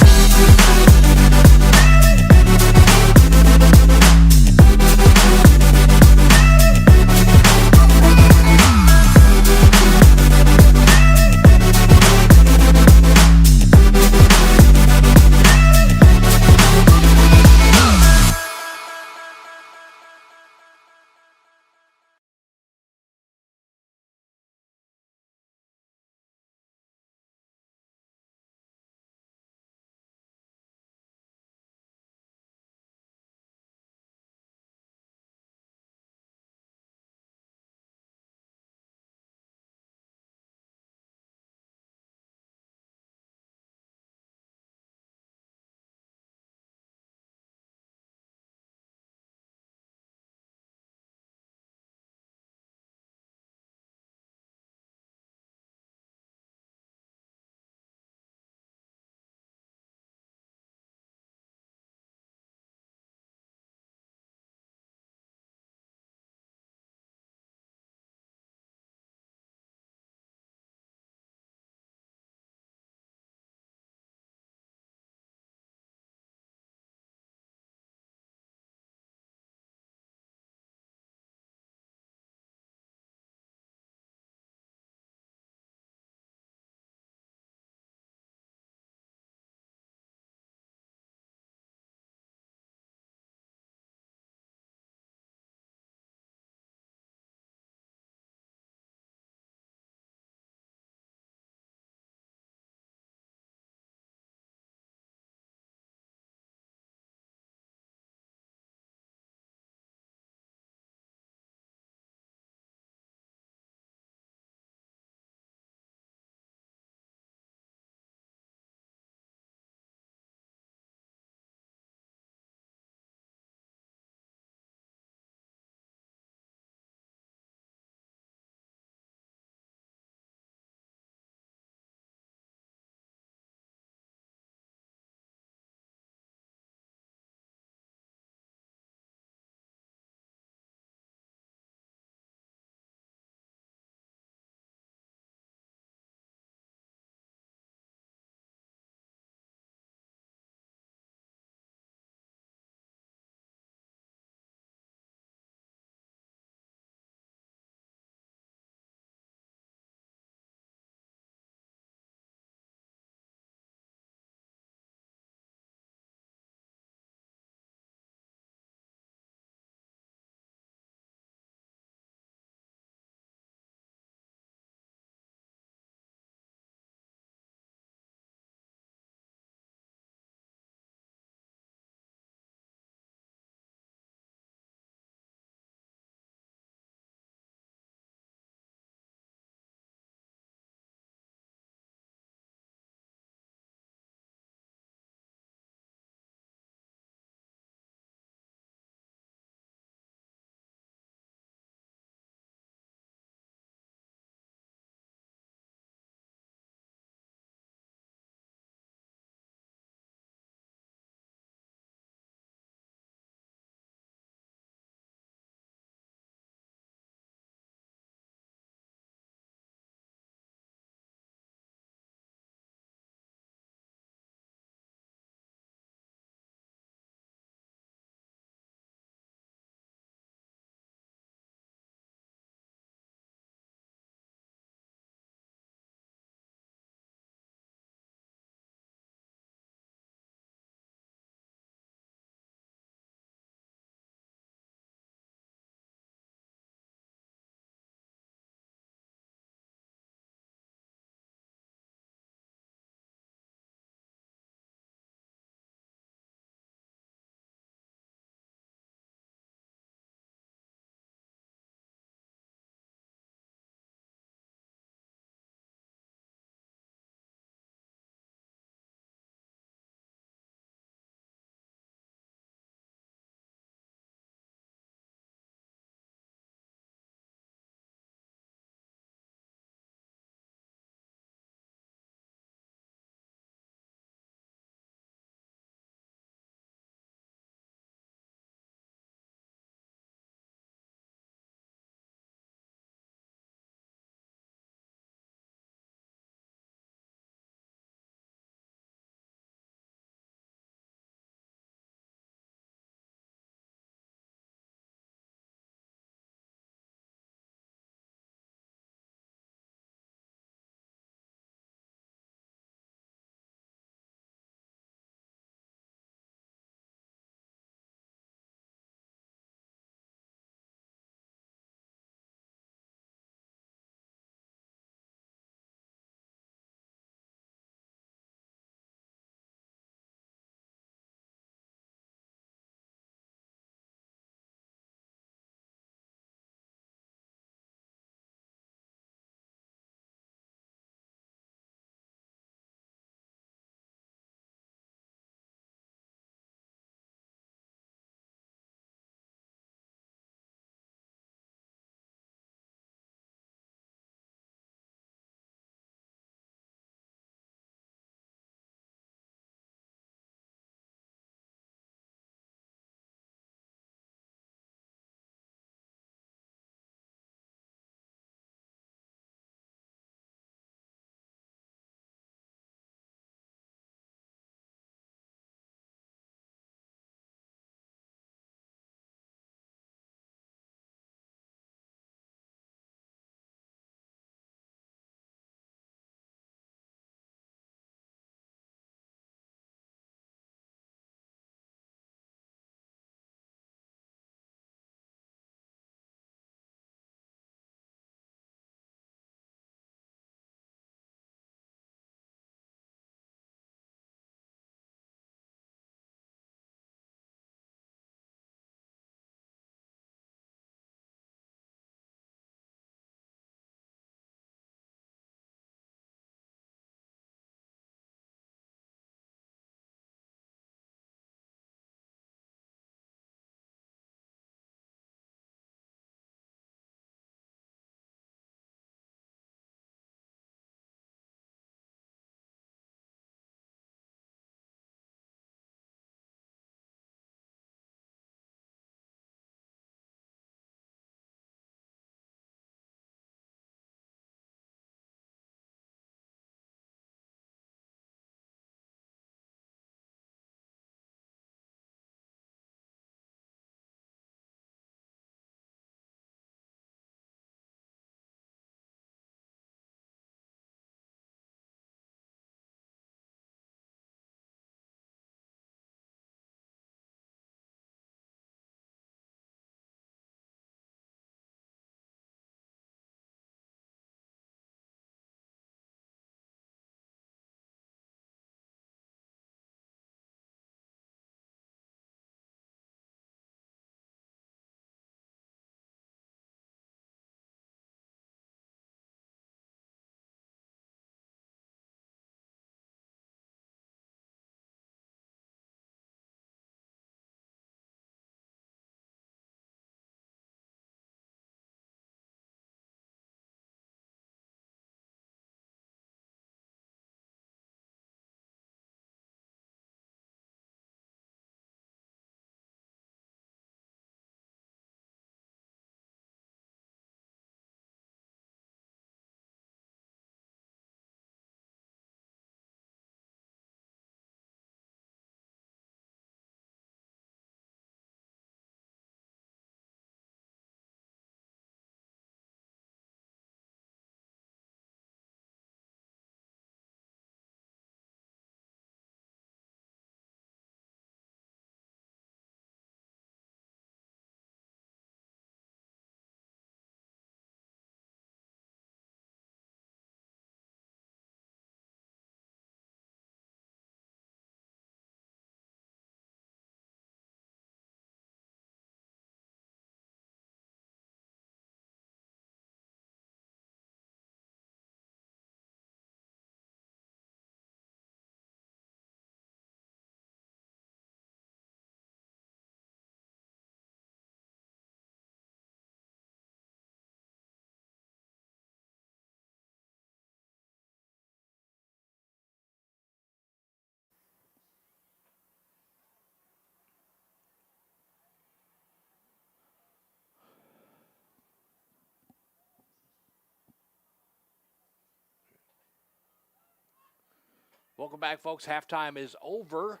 Welcome back, folks. Halftime is over.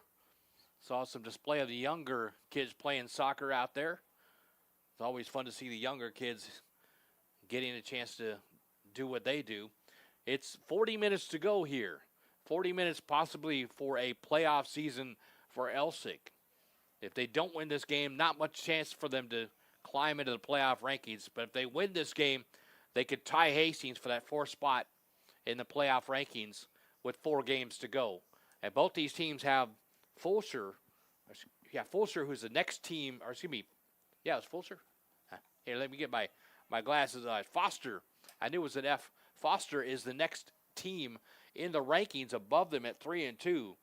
Saw some display of the younger kids playing soccer out there. It's always fun to see the younger kids getting a chance to do what they do. It's 40 minutes to go here. 40 minutes possibly for a playoff season for Elsik. If they don't win this game, not much chance for them to climb into the playoff rankings. But if they win this game, they could tie Hastings for that fourth spot in the playoff rankings with 4 games to go. And both these teams have Fulcher, who's the next team, or excuse me, it's Fulcher. Here, let me get my glasses on. Foster, I knew it was an F. Foster is the next team in the rankings above them at 3-2.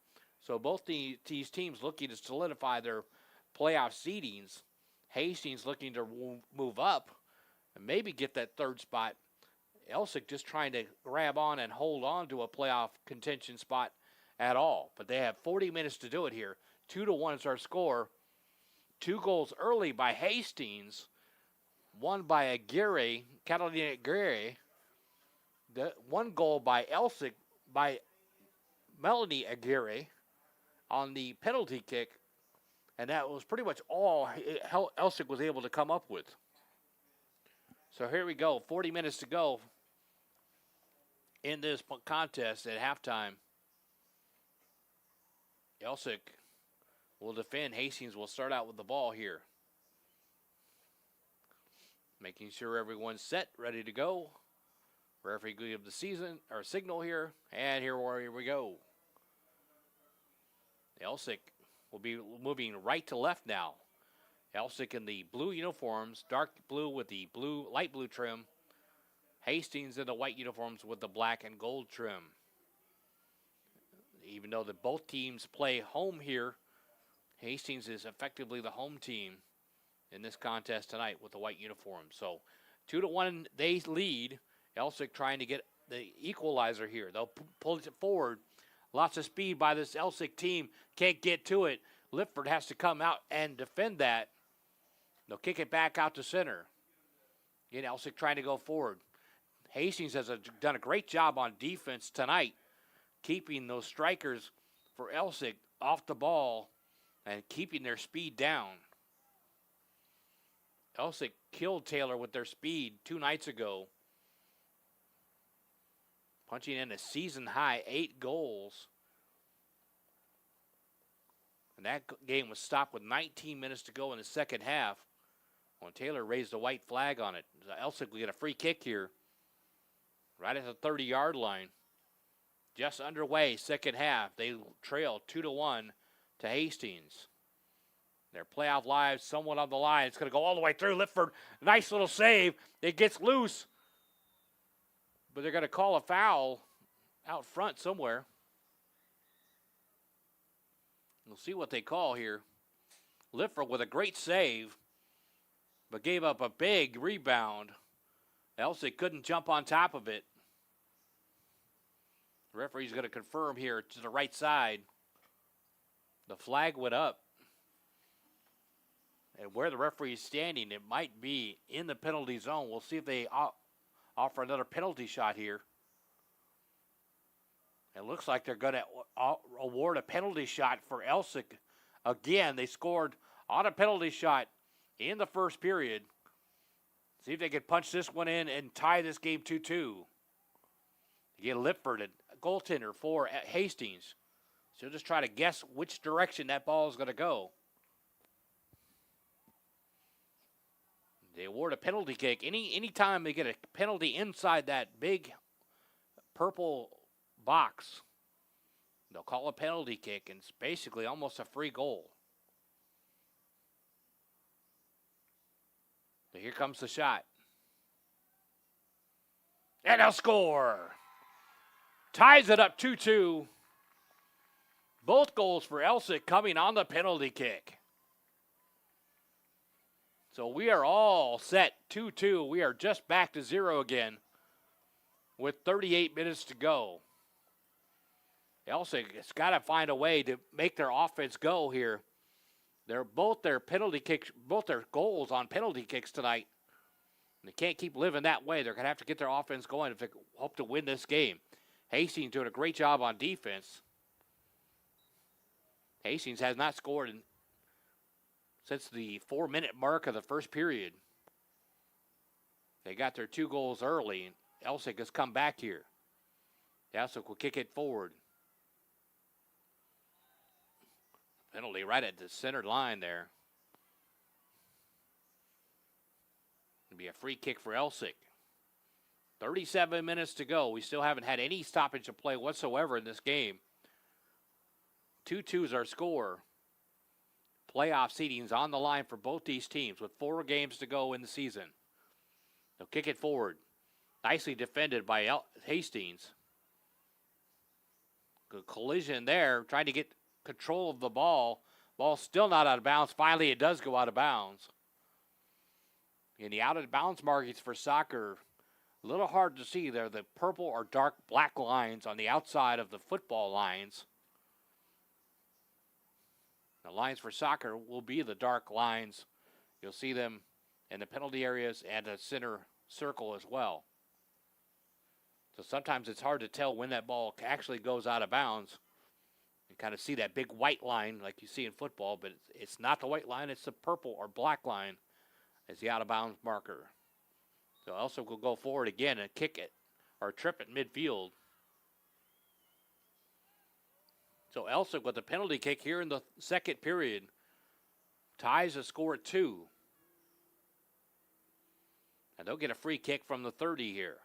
So both these teams looking to solidify their playoff seedings. Hastings looking to move up and maybe get that third spot. Elsik just trying to grab on and hold on to a playoff contention spot at all. But they have 40 minutes to do it here. 2-1 is our score. 2 goals early by Hastings. 1 by Aguirre, Catalina Aguirre. 1 goal by Elsik, by Melanie Aguirre on the penalty kick. And that was pretty much all Elsik was able to come up with. So here we go, 40 minutes to go in this contest at halftime. Elsik will defend. Hastings will start out with the ball here. Making sure everyone's set, ready to go. Referee give the signal here, and here we go. Elsik will be moving right to left now. Elsik in the blue uniforms, dark blue with the light blue trim. Hastings in the white uniforms with the black and gold trim. Even though both teams play home here, Hastings is effectively the home team in this contest tonight with the white uniform. So 2-1 they lead. Elsik trying to get the equalizer here. They'll pull it forward. Lots of speed by this Elsik team. Can't get to it. Lifford has to come out and defend that. They'll kick it back out to center. Again, Elsik trying to go forward. Hastings has done a great job on defense tonight, keeping those strikers for Elsik off the ball and keeping their speed down. Elsik killed Taylor with their speed 2 nights ago, punching in a season-high 8 goals. And that game was stopped with 19 minutes to go in the second half when Taylor raised a white flag on it. Elsik will get a free kick here right at the 30-yard line. Just underway, second half. They trail 2-1 to Hastings. Their playoff lives somewhat on the line. It's going to go all the way through. Lifford, nice little save. It gets loose. But they're going to call a foul out front somewhere. We'll see what they call here. Lifford with a great save, but gave up a big rebound. Elsik couldn't jump on top of it. The referee's going to confirm here to the right side. The flag went up. And where the referee is standing, it might be in the penalty zone. We'll see if they offer another penalty shot here. It looks like they're going to award a penalty shot for Elsik. Again, they scored on a penalty shot in the first period. See if they can punch this one in and tie this game 2-2. Again, Lifford, a goaltender for Hastings. So just try to guess which direction that ball is going to go. They award a penalty kick. Any time they get a penalty inside that big purple box, they'll call a penalty kick, and it's basically almost a free goal. So here comes the shot. And they'll score. Ties it up 2-2. Both goals for Elsik coming on the penalty kick. So we are all set 2-2. We are just back to 0 again with 38 minutes to go. Elsik has got to find a way to make their offense go here. Both their goals on penalty kicks tonight. They can't keep living that way. They're going to have to get their offense going if they hope to win this game. Hastings doing a great job on defense. Hastings has not scored since the 4-minute mark of the first period. They got their 2 goals early, and Elsik has come back here. Elsik will kick it forward. Penalty right at the center line there. It'll be a free kick for Elsik. 37 minutes to go. We still haven't had any stoppage of play whatsoever in this game. 2-2 is our score. Playoff seedings on the line for both these teams with 4 games to go in the season. They'll kick it forward. Nicely defended by Hastings. Good collision there, trying to get control of the ball. Ball still not out of bounds. Finally, it does go out of bounds. In the out of bounds markings for soccer, a little hard to see there. The purple or dark black lines on the outside of the football lines. The lines for soccer will be the dark lines. You'll see them in the penalty areas and the center circle as well. So sometimes it's hard to tell when that ball actually goes out of bounds. You kind of see that big white line like you see in football, but it's not the white line, it's the purple or black line as the out of bounds marker. So Elsik will go forward again and kick it or trip it midfield. So Elsik with a penalty kick here in the second period ties the score at 2. And they'll get a free kick from the 30 here.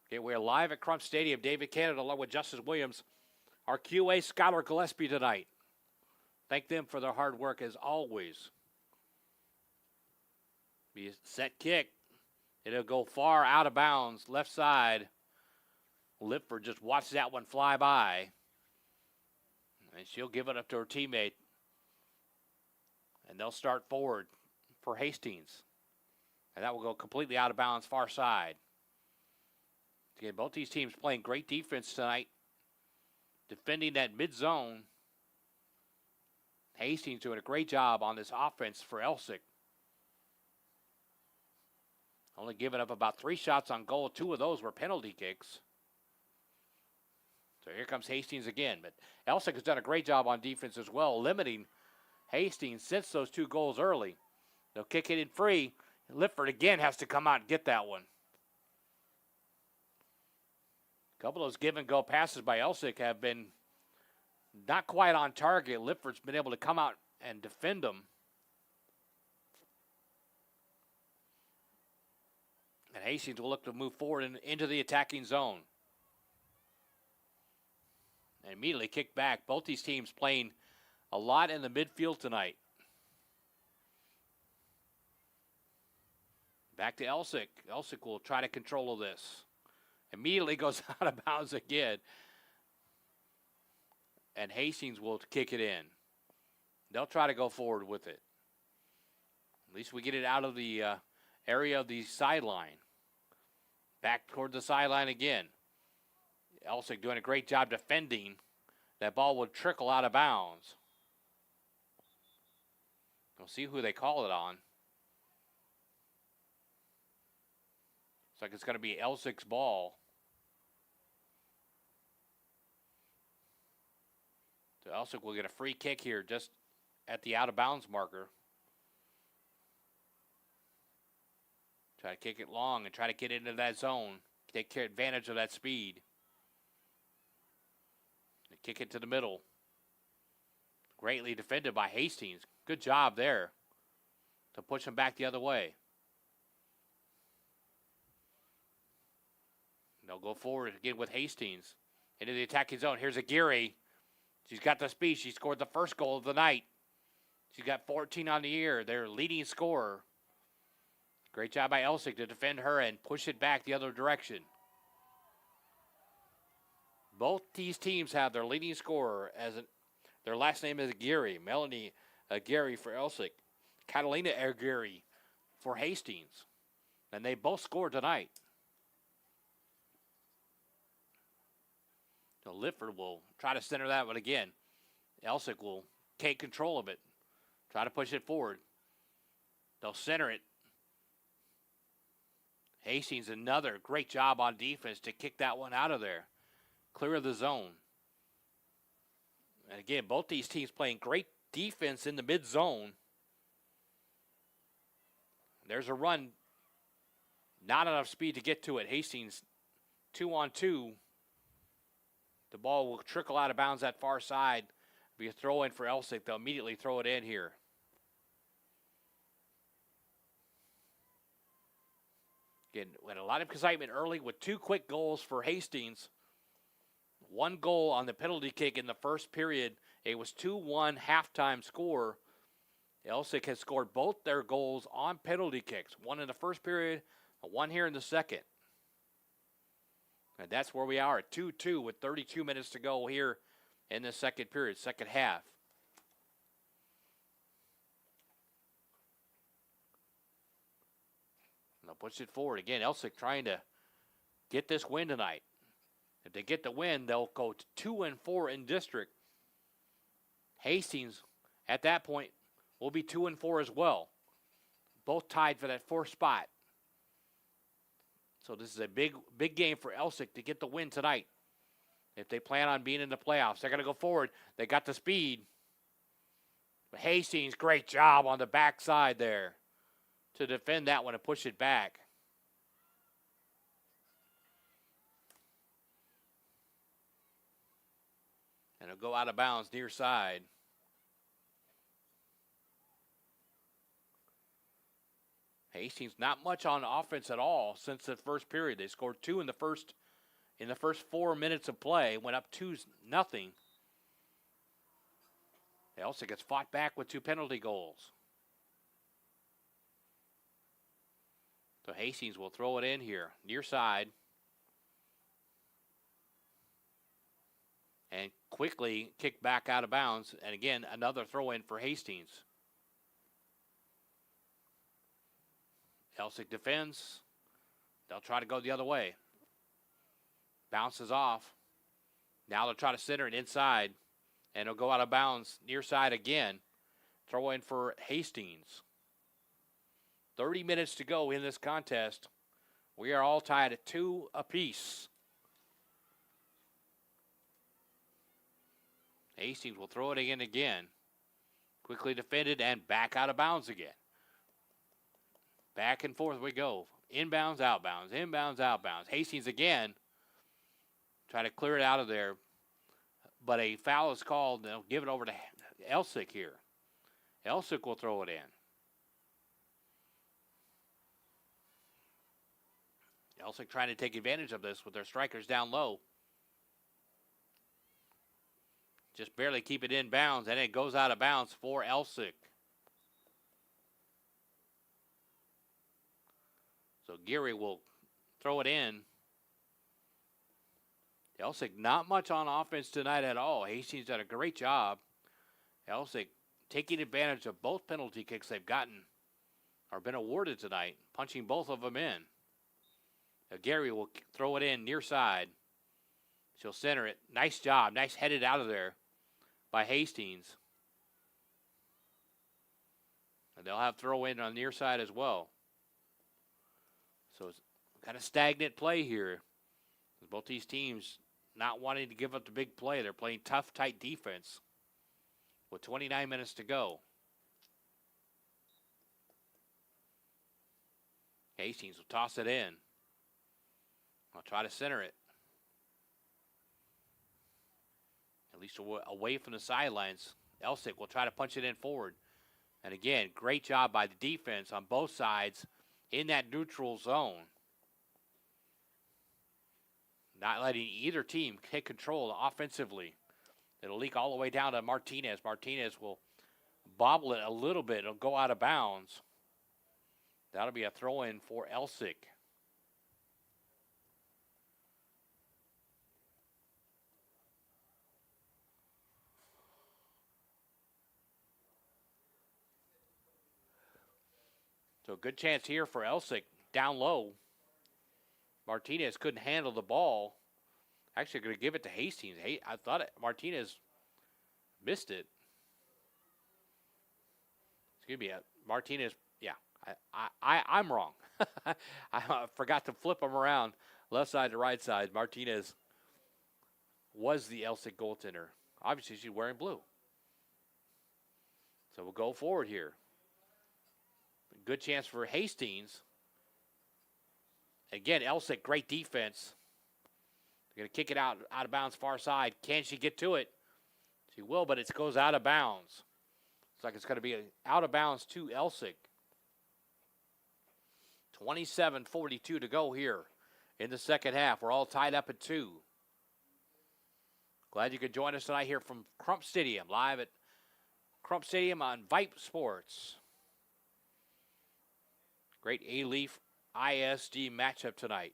Okay, we're live at Crump Stadium. David Canada along with Justice Williams. Our QA Skylar Gillespie tonight. Thank them for their hard work as always. Be a set kick. It'll go far out of bounds, left side. Lipford just watched that one fly by. And she'll give it up to her teammate. And they'll start forward for Hastings. And that will go completely out of bounds, far side. Again, both these teams playing great defense tonight. Defending that mid-zone. Hastings doing a great job on this offense for Elsik. Only giving up about 3 shots on goal. 2 of those were penalty kicks. So here comes Hastings again. But Elsik has done a great job on defense as well, limiting Hastings since those 2 goals early. They'll kick it in free. Lifford again has to come out and get that one. A couple of those give-and-go passes by Elsik have been not quite on target. Lifford's been able to come out and defend them. And Hastings will look to move forward into the attacking zone. And immediately kick back. Both these teams playing a lot in the midfield tonight. Back to Elsik. Elsik will try to control this. Immediately goes out of bounds again. And Hastings will kick it in. They'll try to go forward with it. At least we get it out of the area of the sideline. Back toward the sideline again. Elsik doing a great job defending. That ball would trickle out of bounds. We'll see who they call it on. Looks like it's going to be Elsik's ball. So Elsik will get a free kick here just at the out-of-bounds marker. Try to kick it long and try to get into that zone. Take advantage of that speed. They kick it to the middle. Greatly defended by Hastings. Good job there to push him back the other way. They'll go forward again with Hastings into the attacking zone. Here's Aguirre. She's got the speed. She scored the first goal of the night. She's got 14 on the year. Their leading scorer. Great job by Elsik to defend her and push it back the other direction. Both these teams have their leading scorer their last name is Aguirre. Melanie Aguirre for Elsik. Catalina Aguirre for Hastings. And they both scored tonight. So Lifford will try to center that one again. Elsik will take control of it. Try to push it forward. They'll center it. Hastings, another great job on defense to kick that one out of there. Clear of the zone. And again, both these teams playing great defense in the mid zone. There's a run. Not enough speed to get to it. Hastings 2-on-2. The ball will trickle out of bounds that far side. Be a throw in for Elsik. They'll immediately throw it in here. Again, we had a lot of excitement early with 2 quick goals for Hastings. 1 goal on the penalty kick in the first period. It was 2-1 halftime score. Elsik has scored both their goals on penalty kicks. 1 in the first period, 1 here in the second. And that's where we are at 2-2 with 32 minutes to go here in the second period, second half. And they'll push it forward. Again, Elsik trying to get this win tonight. If they get the win, they'll go to 2-4 in district. Hastings, at that point, will be 2-4 as well. Both tied for that 4th spot. So this is a big game for Elsik to get the win tonight. If they plan on being in the playoffs, they're going to go forward. They got the speed. But Hastings, great job on the backside there to defend that one and push it back. And it'll go out of bounds near side. Hastings not much on offense at all since the first period. They scored 2 in the first 4 minutes of play. Went up 2-0. Elsik gets fought back with 2 penalty goals. So Hastings will throw it in here, near side. And quickly kick back out of bounds. And again, another throw in for Hastings. Elsik defends. They'll try to go the other way. Bounces off. Now they'll try to center it inside. And it'll go out of bounds near side again. Throw in for Hastings. 30 minutes to go in this contest. We are all tied at 2 apiece. Hastings will throw it again. Quickly defended and back out of bounds again. Back and forth we go. Inbounds, outbounds, inbounds, outbounds. Hastings again. Try to clear it out of there. But a foul is called. They'll give it over to Elsik here. Elsik will throw it in. Elsik trying to take advantage of this with their strikers down low. Just barely keep it in bounds, and it goes out of bounds for Elsik. So Geary will throw it in. Elsik not much on offense tonight at all. Hastings done a great job. Elsik taking advantage of both penalty kicks they've gotten or been awarded tonight, punching both of them in. Now Geary will throw it in near side. She'll center it. Nice job. Nice headed out of there by Hastings. And they'll have throw in on the near side as well. So it's kind of stagnant play here. Both these teams not wanting to give up the big play. They're playing tough, tight defense with 29 minutes to go. Hastings will toss it in. I'll try to center it. At least away from the sidelines. Elsik will try to punch it in forward. And again, great job by the defense on both sides in that neutral zone. Not letting either team take control offensively. It'll leak all the way down to Martinez. Martinez will bobble it a little bit. It'll go out of bounds. That'll be a throw-in for Elsik. So good chance here for Elsik down low. Martinez couldn't handle the ball. Actually going to give it to Hastings. Hey, I thought Martinez missed it. It's going to be a Martinez. Yeah, I'm wrong. I forgot to flip him around left side to right side. Martinez was the Elsik goaltender Obviously, she's wearing blue. So we'll go forward here. Good chance for Hastings. Again, Elsik, great defense. They're going to kick it out of bounds far side. Can she get to it? She will, but it goes out of bounds. Looks like it's going to be out of bounds to Elsik. 27:42 to go here in the second half. We're all tied up at 2. Glad you could join us tonight here from Crump Stadium, live at Crump Stadium on Vype Sports. Great A-Leaf ISD matchup tonight.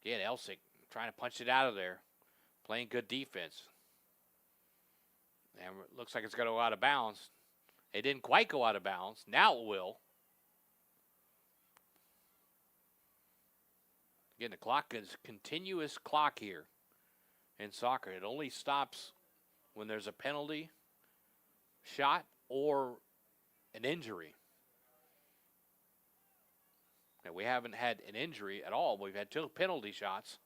Again, Elsik trying to punch it out of there, playing good defense. And it looks like it's going to go out of bounds. It didn't quite go out of bounds. Now it will. Again, the clock is continuous clock here in soccer. It only stops when there's a penalty shot or an injury. And we haven't had an injury at all. We've had 2 penalty shots.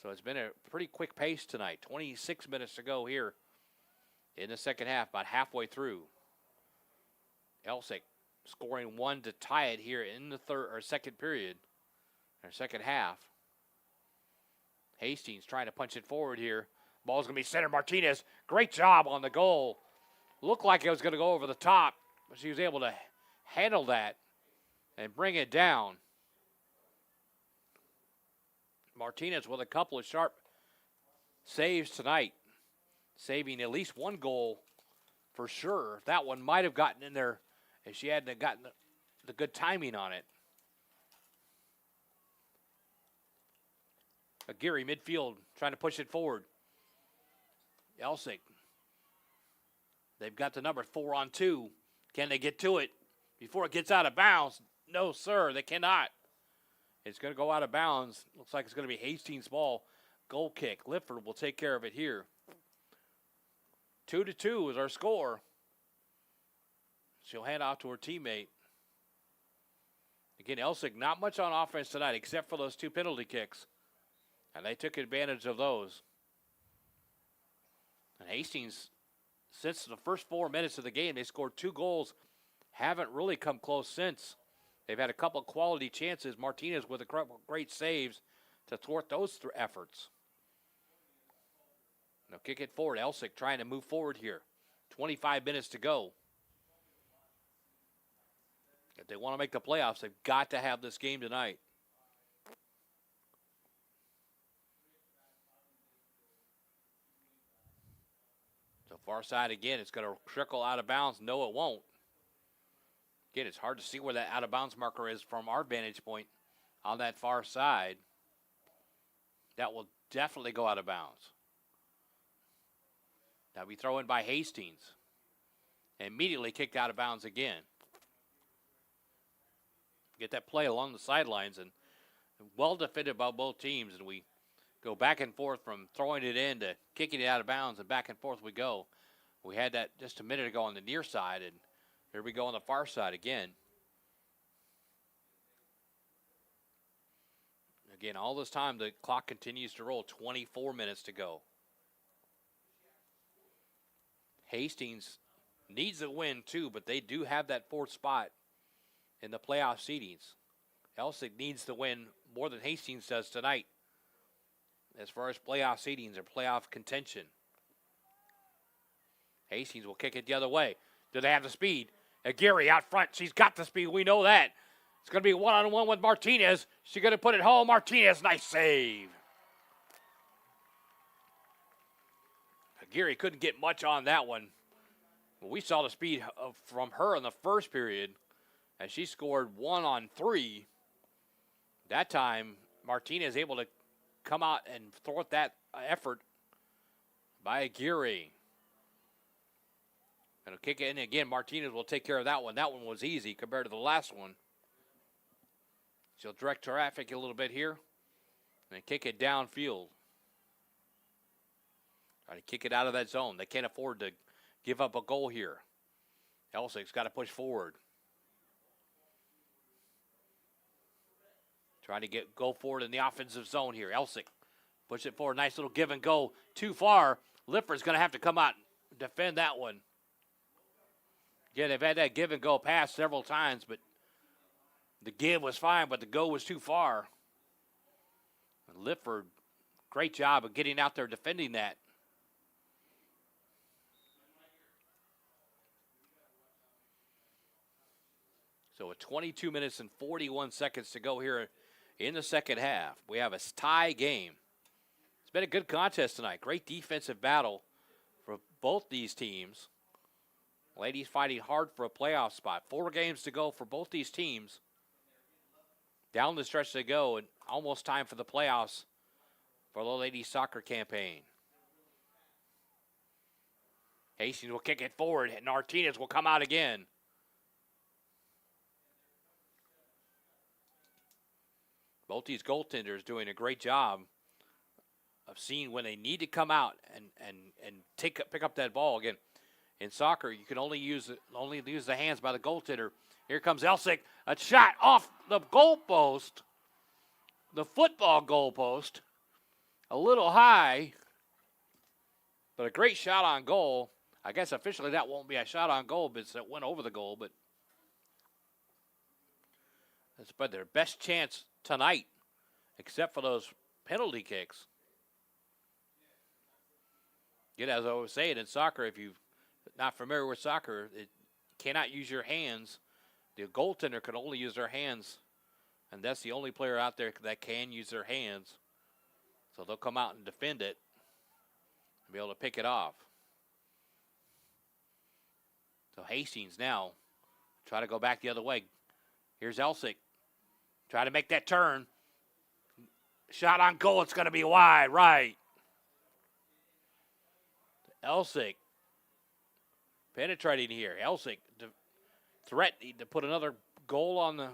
So it's been a pretty quick pace tonight. 26 minutes to go here in the second half, about halfway through. Elsik scoring 1 to tie it here in the second period, or second half. Hastings trying to punch it forward here. Ball's going to be centered. Martinez, great job on the goal. Looked like it was going to go over the top, but she was able to handle that and bring it down. Martinez with a couple of sharp saves tonight, saving at least 1 goal for sure. That one might have gotten in there if she hadn't gotten the good timing on it. Aguirre midfield trying to push it forward. Elsik. They've got the number 4-on-2. Can they get to it before it gets out of bounds? No, sir, they cannot. It's going to go out of bounds. Looks like it's going to be Hastings' ball. Goal kick. Lifford will take care of it here. 2-2 is our score. She'll hand off to her teammate. Again, Elsik not much on offense tonight except for those 2 penalty kicks. And they took advantage of those. And Hastings, since the first 4 minutes of the game, they scored 2 goals. Haven't really come close since. They've had a couple quality chances. Martinez with a great saves to thwart those efforts. Now kick it forward. Elsik trying to move forward here. 25 minutes to go. If they want to make the playoffs, they've got to have this game tonight. So far side again, it's going to trickle out of bounds. No, it won't. Again, it's hard to see where that out of bounds marker is from our vantage point on that far side. That will definitely go out of bounds. Now we throw in by Hastings. Immediately kicked out of bounds again. Get that play along the sidelines and well defended by both teams. And we go back and forth from throwing it in to kicking it out of bounds, and back and forth we go. We had that just a minute ago on the near side, and here we go on the far side again. Again, all this time, the clock continues to roll. 24 minutes to go. Hastings needs a win, too, but they do have that 4th spot in the playoff seedings. Elsik needs to win more than Hastings does tonight as far as playoff seedings or playoff contention. Hastings will kick it the other way. Do they have the speed? Aguirre out front. She's got the speed. We know that. It's going to be 1-on-1 with Martinez. She's going to put it home. Martinez, nice save. Aguirre couldn't get much on that one. We saw the speed from her in the first period, and she scored 1-on-3. That time, Martinez able to come out and thwart that effort by Aguirre. Going to kick it in again. Martinez will take care of that one. That one was easy compared to the last one. She'll direct traffic a little bit here and kick it downfield. Try to kick it out of that zone. They can't afford to give up a goal here. Elsik's got to push forward. Trying to go forward in the offensive zone here. Elsik Push it forward. Nice little give and go. Too far. Lifford's going to have to come out and defend that one. Yeah, they've had that give and go pass several times, but the give was fine, but the go was too far. And Lifford, great job of getting out there defending that. So with 22 minutes and 41 seconds to go here in the second half, we have a tie game. It's been a good contest tonight. Great defensive battle for both these teams. Ladies fighting hard for a playoff spot. 4 games to go for both these teams. Down the stretch they go, and almost time for the playoffs for the ladies soccer campaign. Hastings will kick it forward, and Martinez will come out again. Both these goaltenders doing a great job of seeing when they need to come out and pick up that ball. Again, in soccer, you can only use the hands by the goaltender. Here comes Elsik, a shot off the goalpost, the football goalpost, a little high, but a great shot on goal. I guess officially that won't be a shot on goal, but it went over the goal. But that's been their best chance tonight, except for those penalty kicks. Again, as I was saying, in soccer, if you're not familiar with soccer, it cannot use your hands. The goaltender can only use their hands, and that's the only player out there that can use their hands. So they'll come out and defend it and be able to pick it off. So Hastings now try to go back the other way. Here's Elsik. Try to make that turn. Shot on goal. It's going to be wide, right. Elsik penetrating here. Elsik threatening to put another goal on the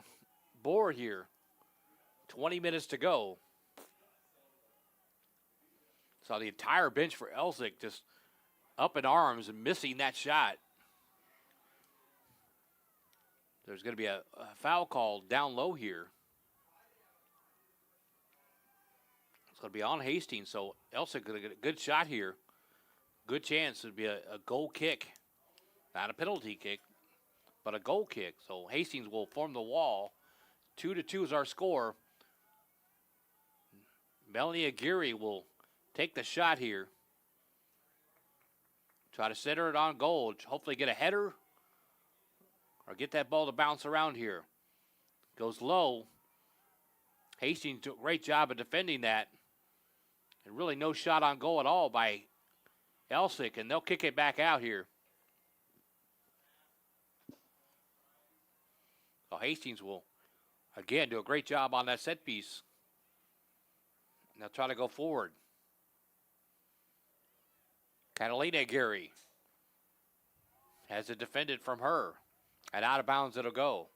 board here. 20 minutes to go. Saw the entire bench for Elsik just up in arms and missing that shot. There's going to be a foul call down low here. It's going to be on Hastings, so Elsik going to get a good shot here. Good chance it would be a goal kick. Not a penalty kick, but a goal kick. So Hastings will form the wall. 2-2 is our score. Melanie Aguirre will take the shot here. Try to center it on goal. Hopefully get a header or get that ball to bounce around here. Goes low. Hastings did a great job of defending that. And really no shot on goal at all by Elsik, and they'll kick it back out here. So Hastings will, again, do a great job on that set piece. And they'll try to go forward. Catalina Aguirre has it defended from her. And out of bounds it'll go.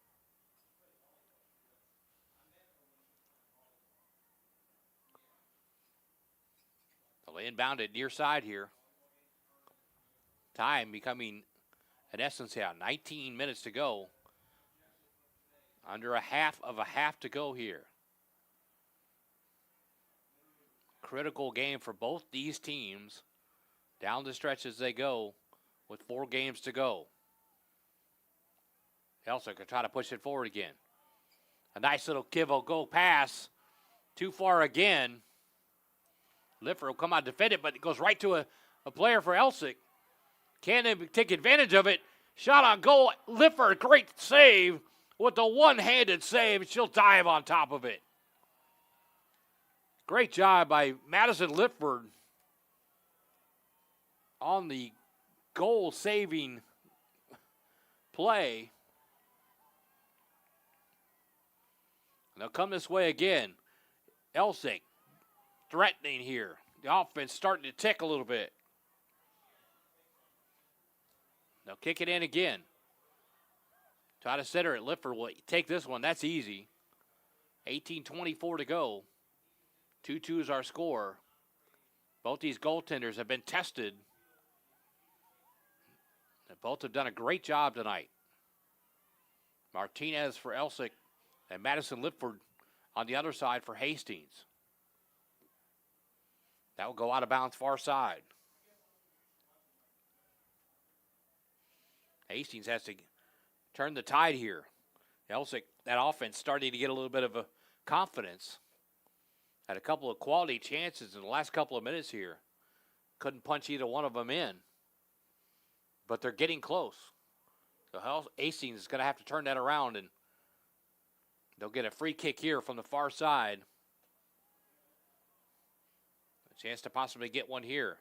They'll inbound it near side here. Time becoming, in essence, 19 minutes to go. Under a half to go here. Critical game for both these teams. Down the stretch as they go with 4 games to go. Elsik can try to push it forward again. A nice little give-a-go pass. Too far again. Lifford will come out and defend it, but it goes right to a player for Elsik. Can't even take advantage of it. Shot on goal. Lifford, great save with the one-handed save. She'll dive on top of it. Great job by Madison Lifford on the goal-saving play. And they'll come this way again. Elsik threatening here. The offense starting to tick a little bit. They'll kick it in again. Try to center it. Lifford will take this one. That's easy. 18:24 to go. 2-2 is our score. Both these goaltenders have been tested. They both have done a great job tonight. Martinez for Elsik and Madison Lifford on the other side for Hastings. That will go out of bounds far side. Hastings has to turn the tide here. Elsik, that offense starting to get a little bit of a confidence. Had a couple of quality chances in the last couple of minutes here. Couldn't punch either one of them in. But they're getting close. So Hastings is going to have to turn that around, and they'll get a free kick here from the far side. A chance to possibly get one here.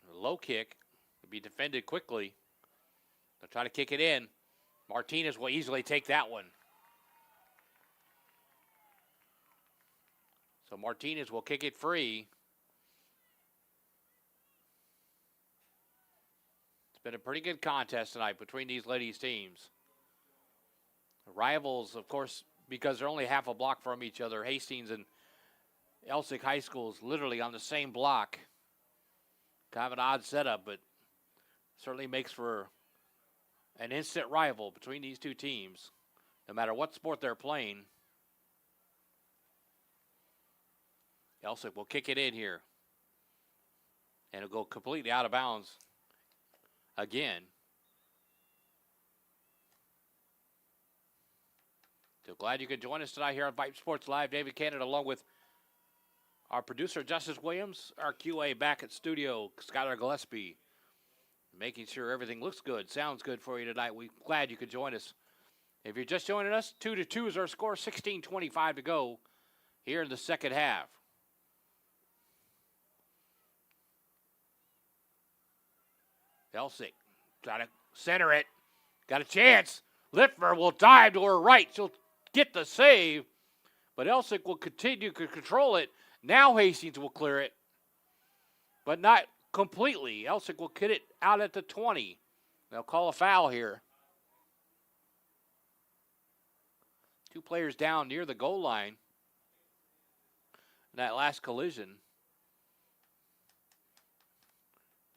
A low kick will be defended quickly. They'll try to kick it in. Martinez will easily take that one. So Martinez will kick it free. It's been a pretty good contest tonight between these ladies' teams. Rivals, of course, because they're only half a block from each other. Hastings and Elsik High School is literally on the same block. Kind of an odd setup, but certainly makes for an instant rival between these two teams, no matter what sport they're playing. Elsik will kick it in here. And it'll go completely out of bounds again. So glad you could join us tonight here on Vype Sports Live. David Canada along with our producer, Justice Williams, our QA back at studio, Skylar Gillespie, making sure everything looks good, sounds good for you tonight. We're glad you could join us. If you're just joining us, 2-2 is our score, 16:25 to go here in the second half. Elsik trying to center it. Got a chance. Littmer will dive to her right. She'll get the save, but Elsik will continue to control it. Now Hastings will clear it, but not completely. Elsik will get it out at the 20. They'll call a foul here. Two players down near the goal line in that last collision.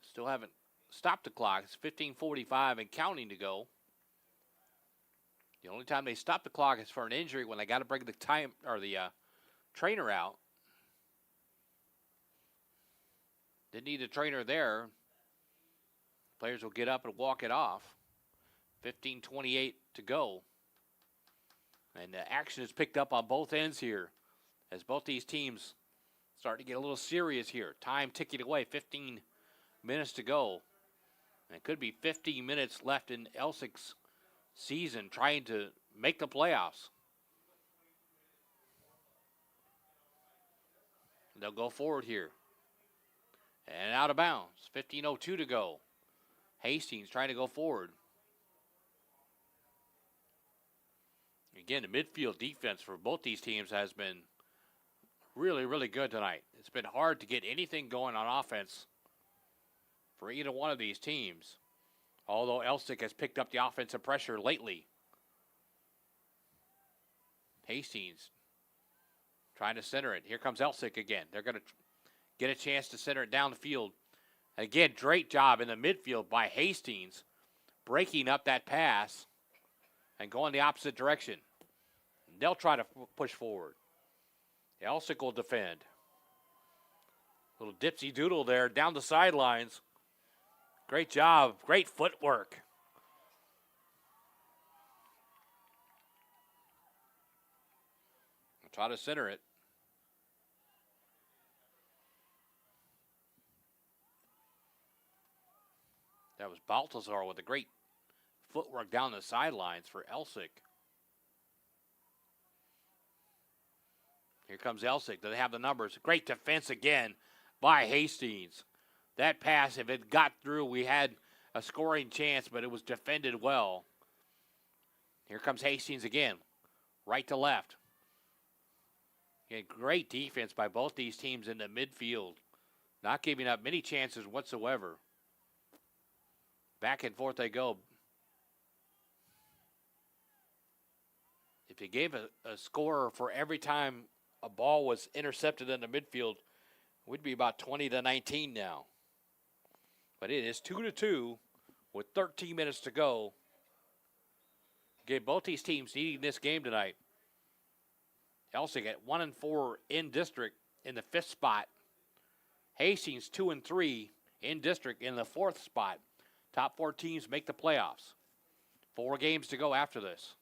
Still haven't stopped the clock. It's 15:45 and counting to go. The only time they stop the clock is for an injury when they got to bring the time or the trainer out. Didn't need a trainer there. Players will get up and walk it off. 15:28 to go. And the action is picked up on both ends here as both these teams start to get a little serious here. Time ticking away, 15 minutes to go. And it could be 15 minutes left in Elsik's season trying to make the playoffs. They'll go forward here. And out of bounds. 15:02 to go. Hastings trying to go forward. Again, the midfield defense for both these teams has been really, really good tonight. It's been hard to get anything going on offense for either one of these teams, although Elsik has picked up the offensive pressure lately. Hastings trying to center it. Here comes Elsik again. They're going to get a chance to center it down the field. Again, great job in the midfield by Hastings, breaking up that pass and going the opposite direction. They'll try to push forward. Elsik will defend. Little dipsy doodle there down the sidelines. Great job. Great footwork. I'll try to center it. That was Baltazar with a great footwork down the sidelines for Elsik. Here comes Elsik. Do they have the numbers? Great defense again by Hastings. That pass, if it got through, we had a scoring chance, but it was defended well. Here comes Hastings again, right to left. Again, great defense by both these teams in the midfield, not giving up many chances whatsoever. Back and forth they go. If you gave a score for every time a ball was intercepted in the midfield, we'd be about 20-19 now. But it is 2-2 with 13 minutes to go. Again, both these teams needing this game tonight. 'Elsik at 1-4 in district in the 5th spot Hastings 2-3 in district in the 4th spot. Top 4 teams make the playoffs. 4 games to go after this.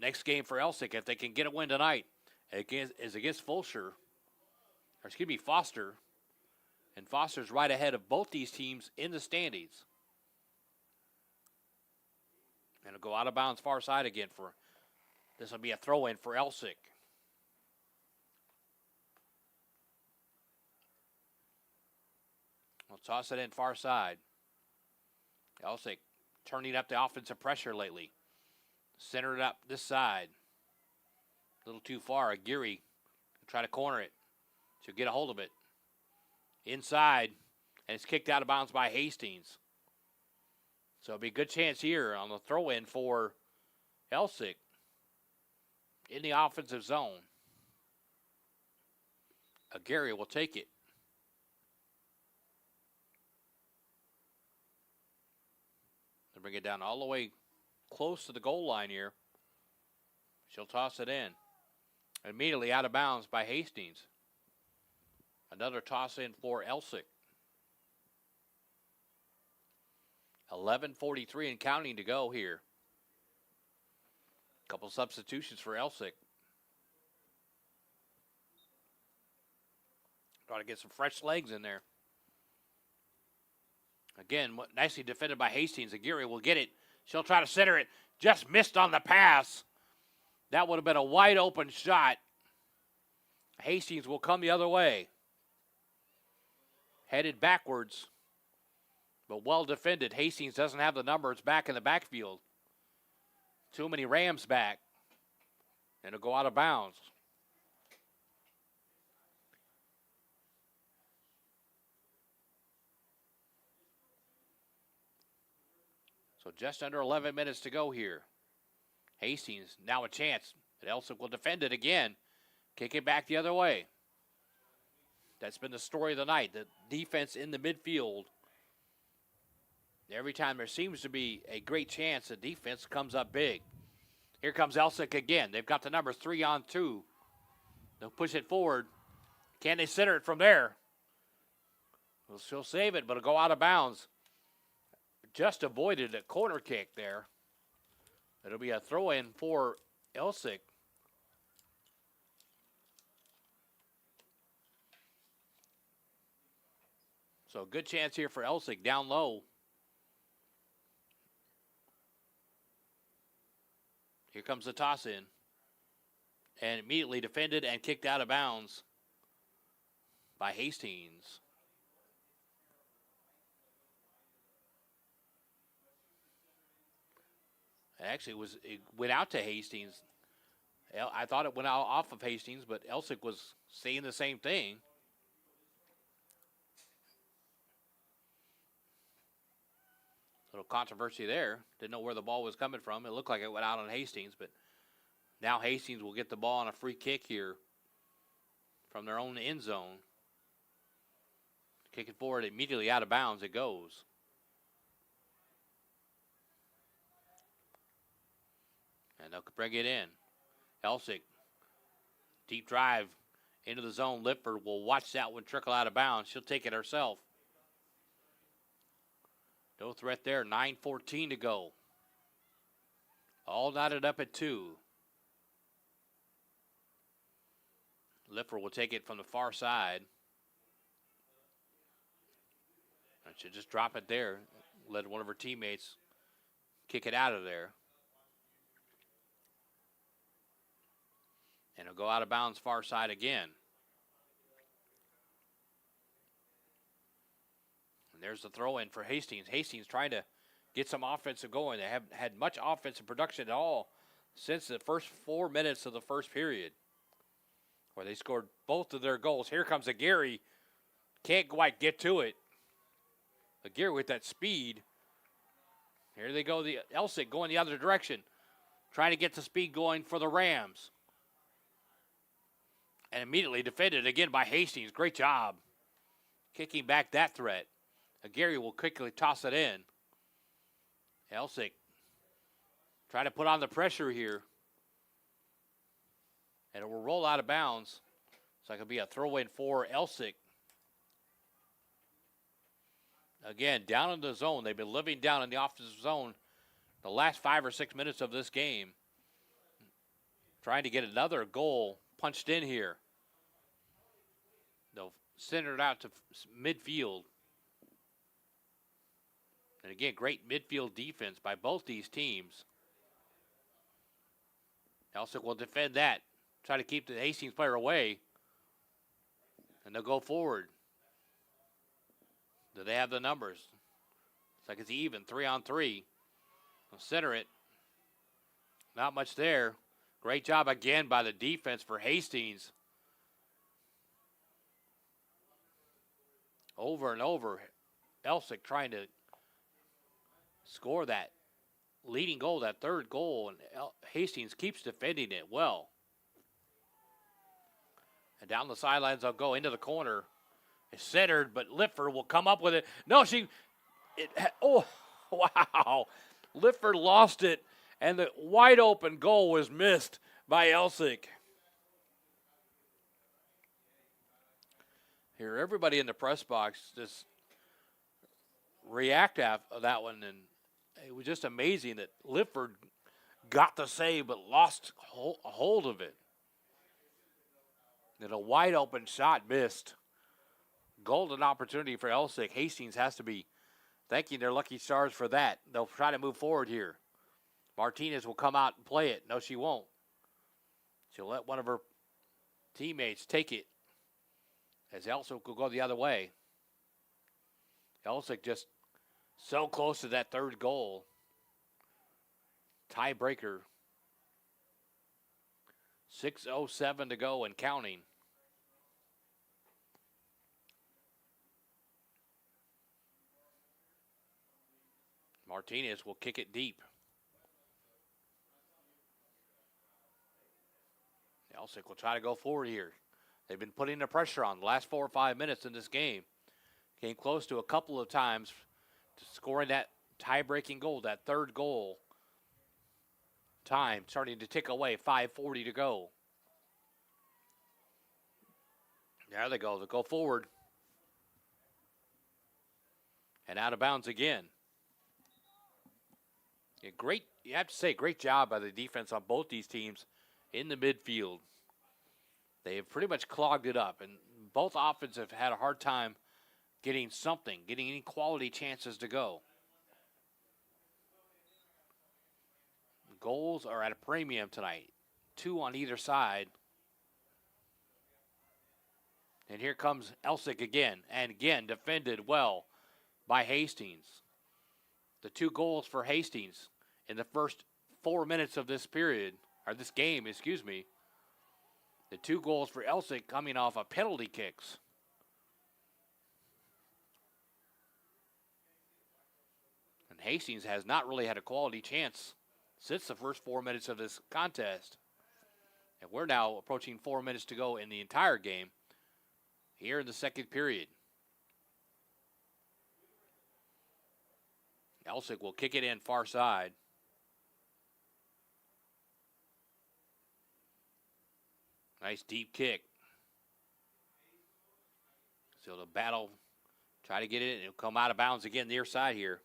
Next game for Elsik, if they can get a win tonight, is against Foster. And Foster's right ahead of both these teams in the standings. And it'll go out of bounds far side again for, this will be a throw-in for Elsik. We'll toss it in far side. Elsik turning up the offensive pressure lately. Center it up this side. A little too far. Aguirre try to corner it. She'll get a hold of it. Inside. And it's kicked out of bounds by Hastings. So it'll be a good chance here on the throw-in for Elsik in the offensive zone. Aguirre will take it. They'll bring it down all the way close to the goal line here. She'll toss it in. Immediately out of bounds by Hastings. Another toss in for Elsik. 11:43 and counting to go here. Couple substitutions for Elsik. Trying to get some fresh legs in there. Again, nicely defended by Hastings. Aguirre will get it. She'll try to center it. Just missed on the pass. That would have been a wide open shot. Hastings will come the other way. Headed backwards, but well defended. Hastings doesn't have the numbers back in the backfield. Too many Rams back. And it'll go out of bounds. So just under 11 minutes to go here. Hastings now a chance. But Elsik will defend it again. Kick it back the other way. That's been the story of the night. The defense in the midfield. Every time there seems to be a great chance, the defense comes up big. Here comes Elsik again. They've got the numbers 3-on-2. They'll push it forward. Can they center it from there? Well, she'll save it, but it'll go out of bounds. Just avoided a corner kick there. It'll be a throw-in for Elsik. So good chance here for Elsik down low. Here comes the toss in. And immediately defended and kicked out of bounds by Hastings. Actually, it went out to Hastings. I thought it went out off of Hastings, but Elsik was saying the same thing. Little controversy there. Didn't know where the ball was coming from. It looked like it went out on Hastings, but now Hastings will get the ball on a free kick here from their own end zone. Kick it forward immediately out of bounds. It goes. And they'll bring it in. Elsik, deep drive into the zone. Lippert will watch that one trickle out of bounds. She'll take it herself. No threat there. 9:14 to go. All knotted up at 2. Lippert will take it from the far side. And she'll just drop it there. Let one of her teammates kick it out of there. And it'll go out of bounds far side again. And there's the throw in for Hastings. Hastings trying to get some offensive going. They haven't had much offensive production at all since the first 4 minutes of the first period, where they scored both of their goals. Here comes Aguirre. Can't quite get to it. Aguirre with that speed. Here they go. The Elsik going the other direction. Trying to get the speed going for the Rams. And immediately defended again by Hastings. Great job kicking back that threat. Aguirre will quickly toss it in. Elsik try to put on the pressure here. And it will roll out of bounds. like it'll be a throw-in for Elsik. Again, down in the zone. They've been living down in the offensive zone the last 5 or 6 minutes of this game. Trying to get another goal punched in here. They'll send it out to midfield. And again, great midfield defense by both these teams. Elsik will defend that. Try to keep the Hastings player away. And they'll go forward. Do they have the numbers? It's like it's even, 3-on-3. They'll center it. Not much there. Great job again by the defense for Hastings. Over and over, Elsik trying to score that leading goal, that third goal, and Hastings keeps defending it well. And down the sidelines, they'll go into the corner. It's centered, but Lifford will come up with it. No, oh, wow. Lifford lost it, and the wide open goal was missed by Elsik. Here, everybody in the press box just react after that one, and it was just amazing that Lifford got the save but lost a hold of it. And a wide open shot missed. Golden opportunity for Elsik. Hastings has to be thanking their lucky stars for that. They'll try to move forward here. Martinez will come out and play it. No, she won't. She'll let one of her teammates take it as Elsik will go the other way. Elsik just so close to that third goal. Tiebreaker. 6:07 to go and counting. Martinez will kick it deep. Elsik will try to go forward here. They've been putting the pressure on the last 4 or 5 minutes in this game. Came close to a couple of times to scoring that tie-breaking goal, that third goal. Time starting to tick away, 5:40 to go. There they go. They go forward. And out of bounds again. Yeah, great, you have to say, great job by the defense on both these teams in the midfield. They have pretty much clogged it up, and both offenses have had a hard time getting any quality chances to go. Goals are at a premium tonight, 2 on either side. And here comes Elsik again, and again defended well by Hastings. The 2 goals for Hastings in the first 4 minutes of this period, or this game, excuse me. The 2 goals for Elsik coming off of penalty kicks. And Hastings has not really had a quality chance since the first 4 minutes of this contest. And we're now approaching 4 minutes to go in the entire game here in the second period. Elsik will kick it in far side. Nice deep kick. So the battle, try to get it, and it'll come out of bounds again near side here.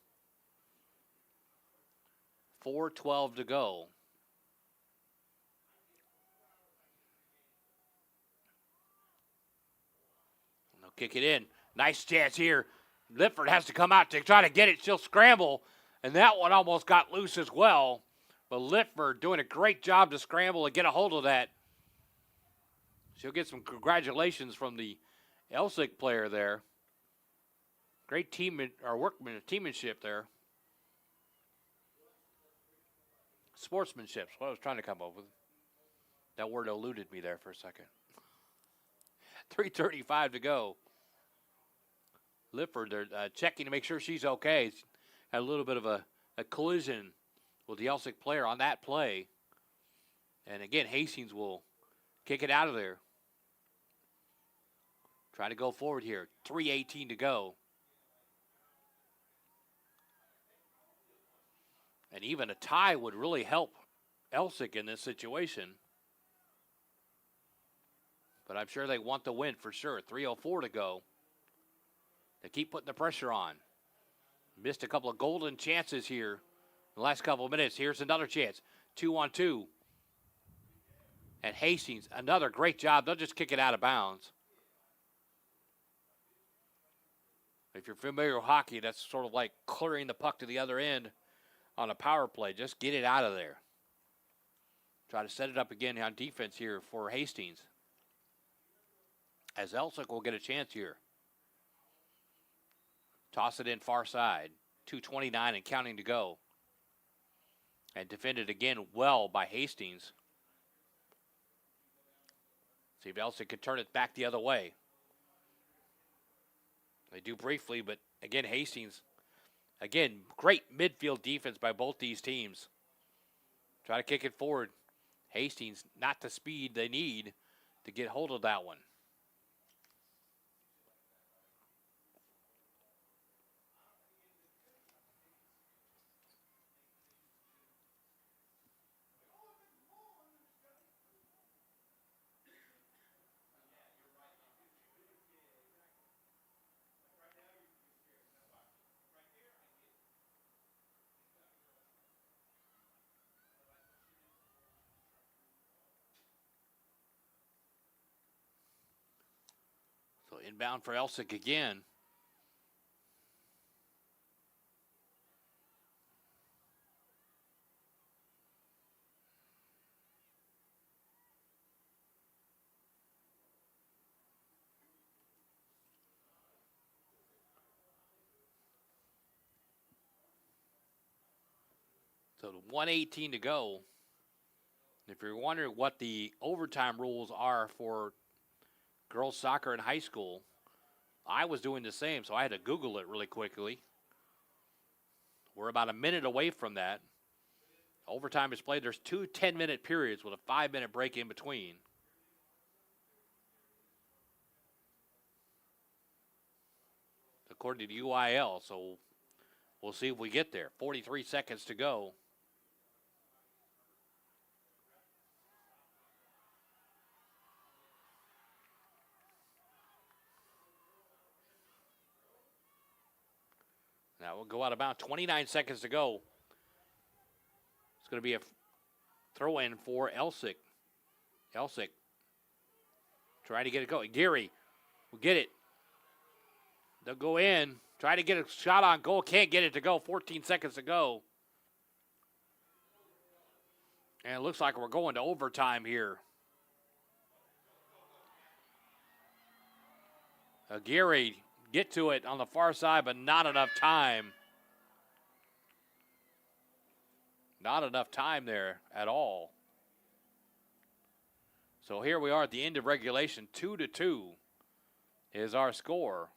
4:12 to go. And they'll kick it in. Nice chance here. Lifford has to come out to try to get it. She'll scramble, and that one almost got loose as well. But Lifford doing a great job to scramble and get a hold of that. She'll get some congratulations from the Elsik player there. Great teammanship there. Sportsmanship is what I was trying to come up with. That word eluded me there for a second. 3:35 to go. Lifford, they're checking to make sure she's okay. Had a little bit of a collision with the Elsik player on that play. And again, Hastings will kick it out of there. Try to go forward here. 3:18 to go. And even a tie would really help Elsik in this situation. But I'm sure they want the win for sure. 3:04 to go. They keep putting the pressure on. Missed a couple of golden chances here in the last couple of minutes. Here's another chance. 2-on-2. And Hastings, another great job. They'll just kick it out of bounds. If you're familiar with hockey, that's sort of like clearing the puck to the other end on a power play. Just get it out of there. Try to set it up again on defense here for Hastings. As Elsik will get a chance here. Toss it in far side. 2:29 and counting to go. And defended again well by Hastings. See if Elsik can turn it back the other way. They do briefly, but again, Hastings, again, great midfield defense by both these teams. Try to kick it forward. Hastings, not the speed they need to get hold of that one. So inbound for Elsik again. So 1:18 to go. If you're wondering what the overtime rules are for girls soccer in high school, I was doing the same, so I had to Google it really quickly. We're about a minute away from that. Overtime is played. There's 2 10-minute periods with a 5-minute break in between. According to UIL, so we'll see if we get there. 43 seconds to go. Now we'll go out about 29 seconds to go. It's going to be a throw in for Elsik. Elsik trying to get it going. Geary will get it. They'll go in. Try to get a shot on goal. Can't get it to go. 14 seconds to go. And it looks like we're going to overtime here. Geary get to it on the far side, but not enough time. Not enough time there at all. So here we are at the end of regulation. 2-2 is our score.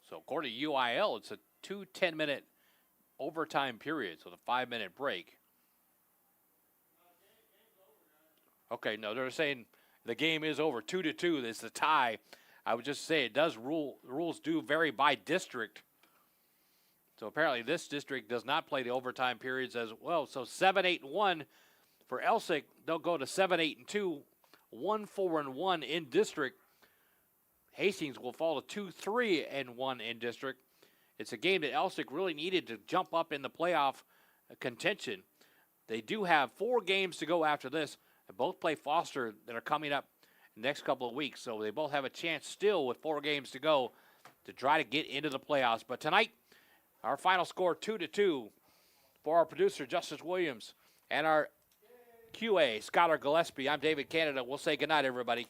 So according to UIL, it's a 2 10-minute overtime periods with a 5-minute break. Okay, no, they're saying the game is over. 2-2 is the tie. I would just say the rules do vary by district. So apparently this district does not play the overtime periods as well. So 7-8-1 for Elsik. They'll go to 7-8-2, 1-4-1 in district. Hastings will fall to 2-3-1 in district. It's a game that Elsik really needed to jump up in the playoff contention. They do have 4 games to go after this. They both play Foster that are coming up the next couple of weeks. So they both have a chance still with 4 games to go to try to get into the playoffs. But tonight, our final score 2-2 for our producer, Justice Williams, and our QA, Skylar Gillespie. I'm David Canada. We'll say goodnight, everybody.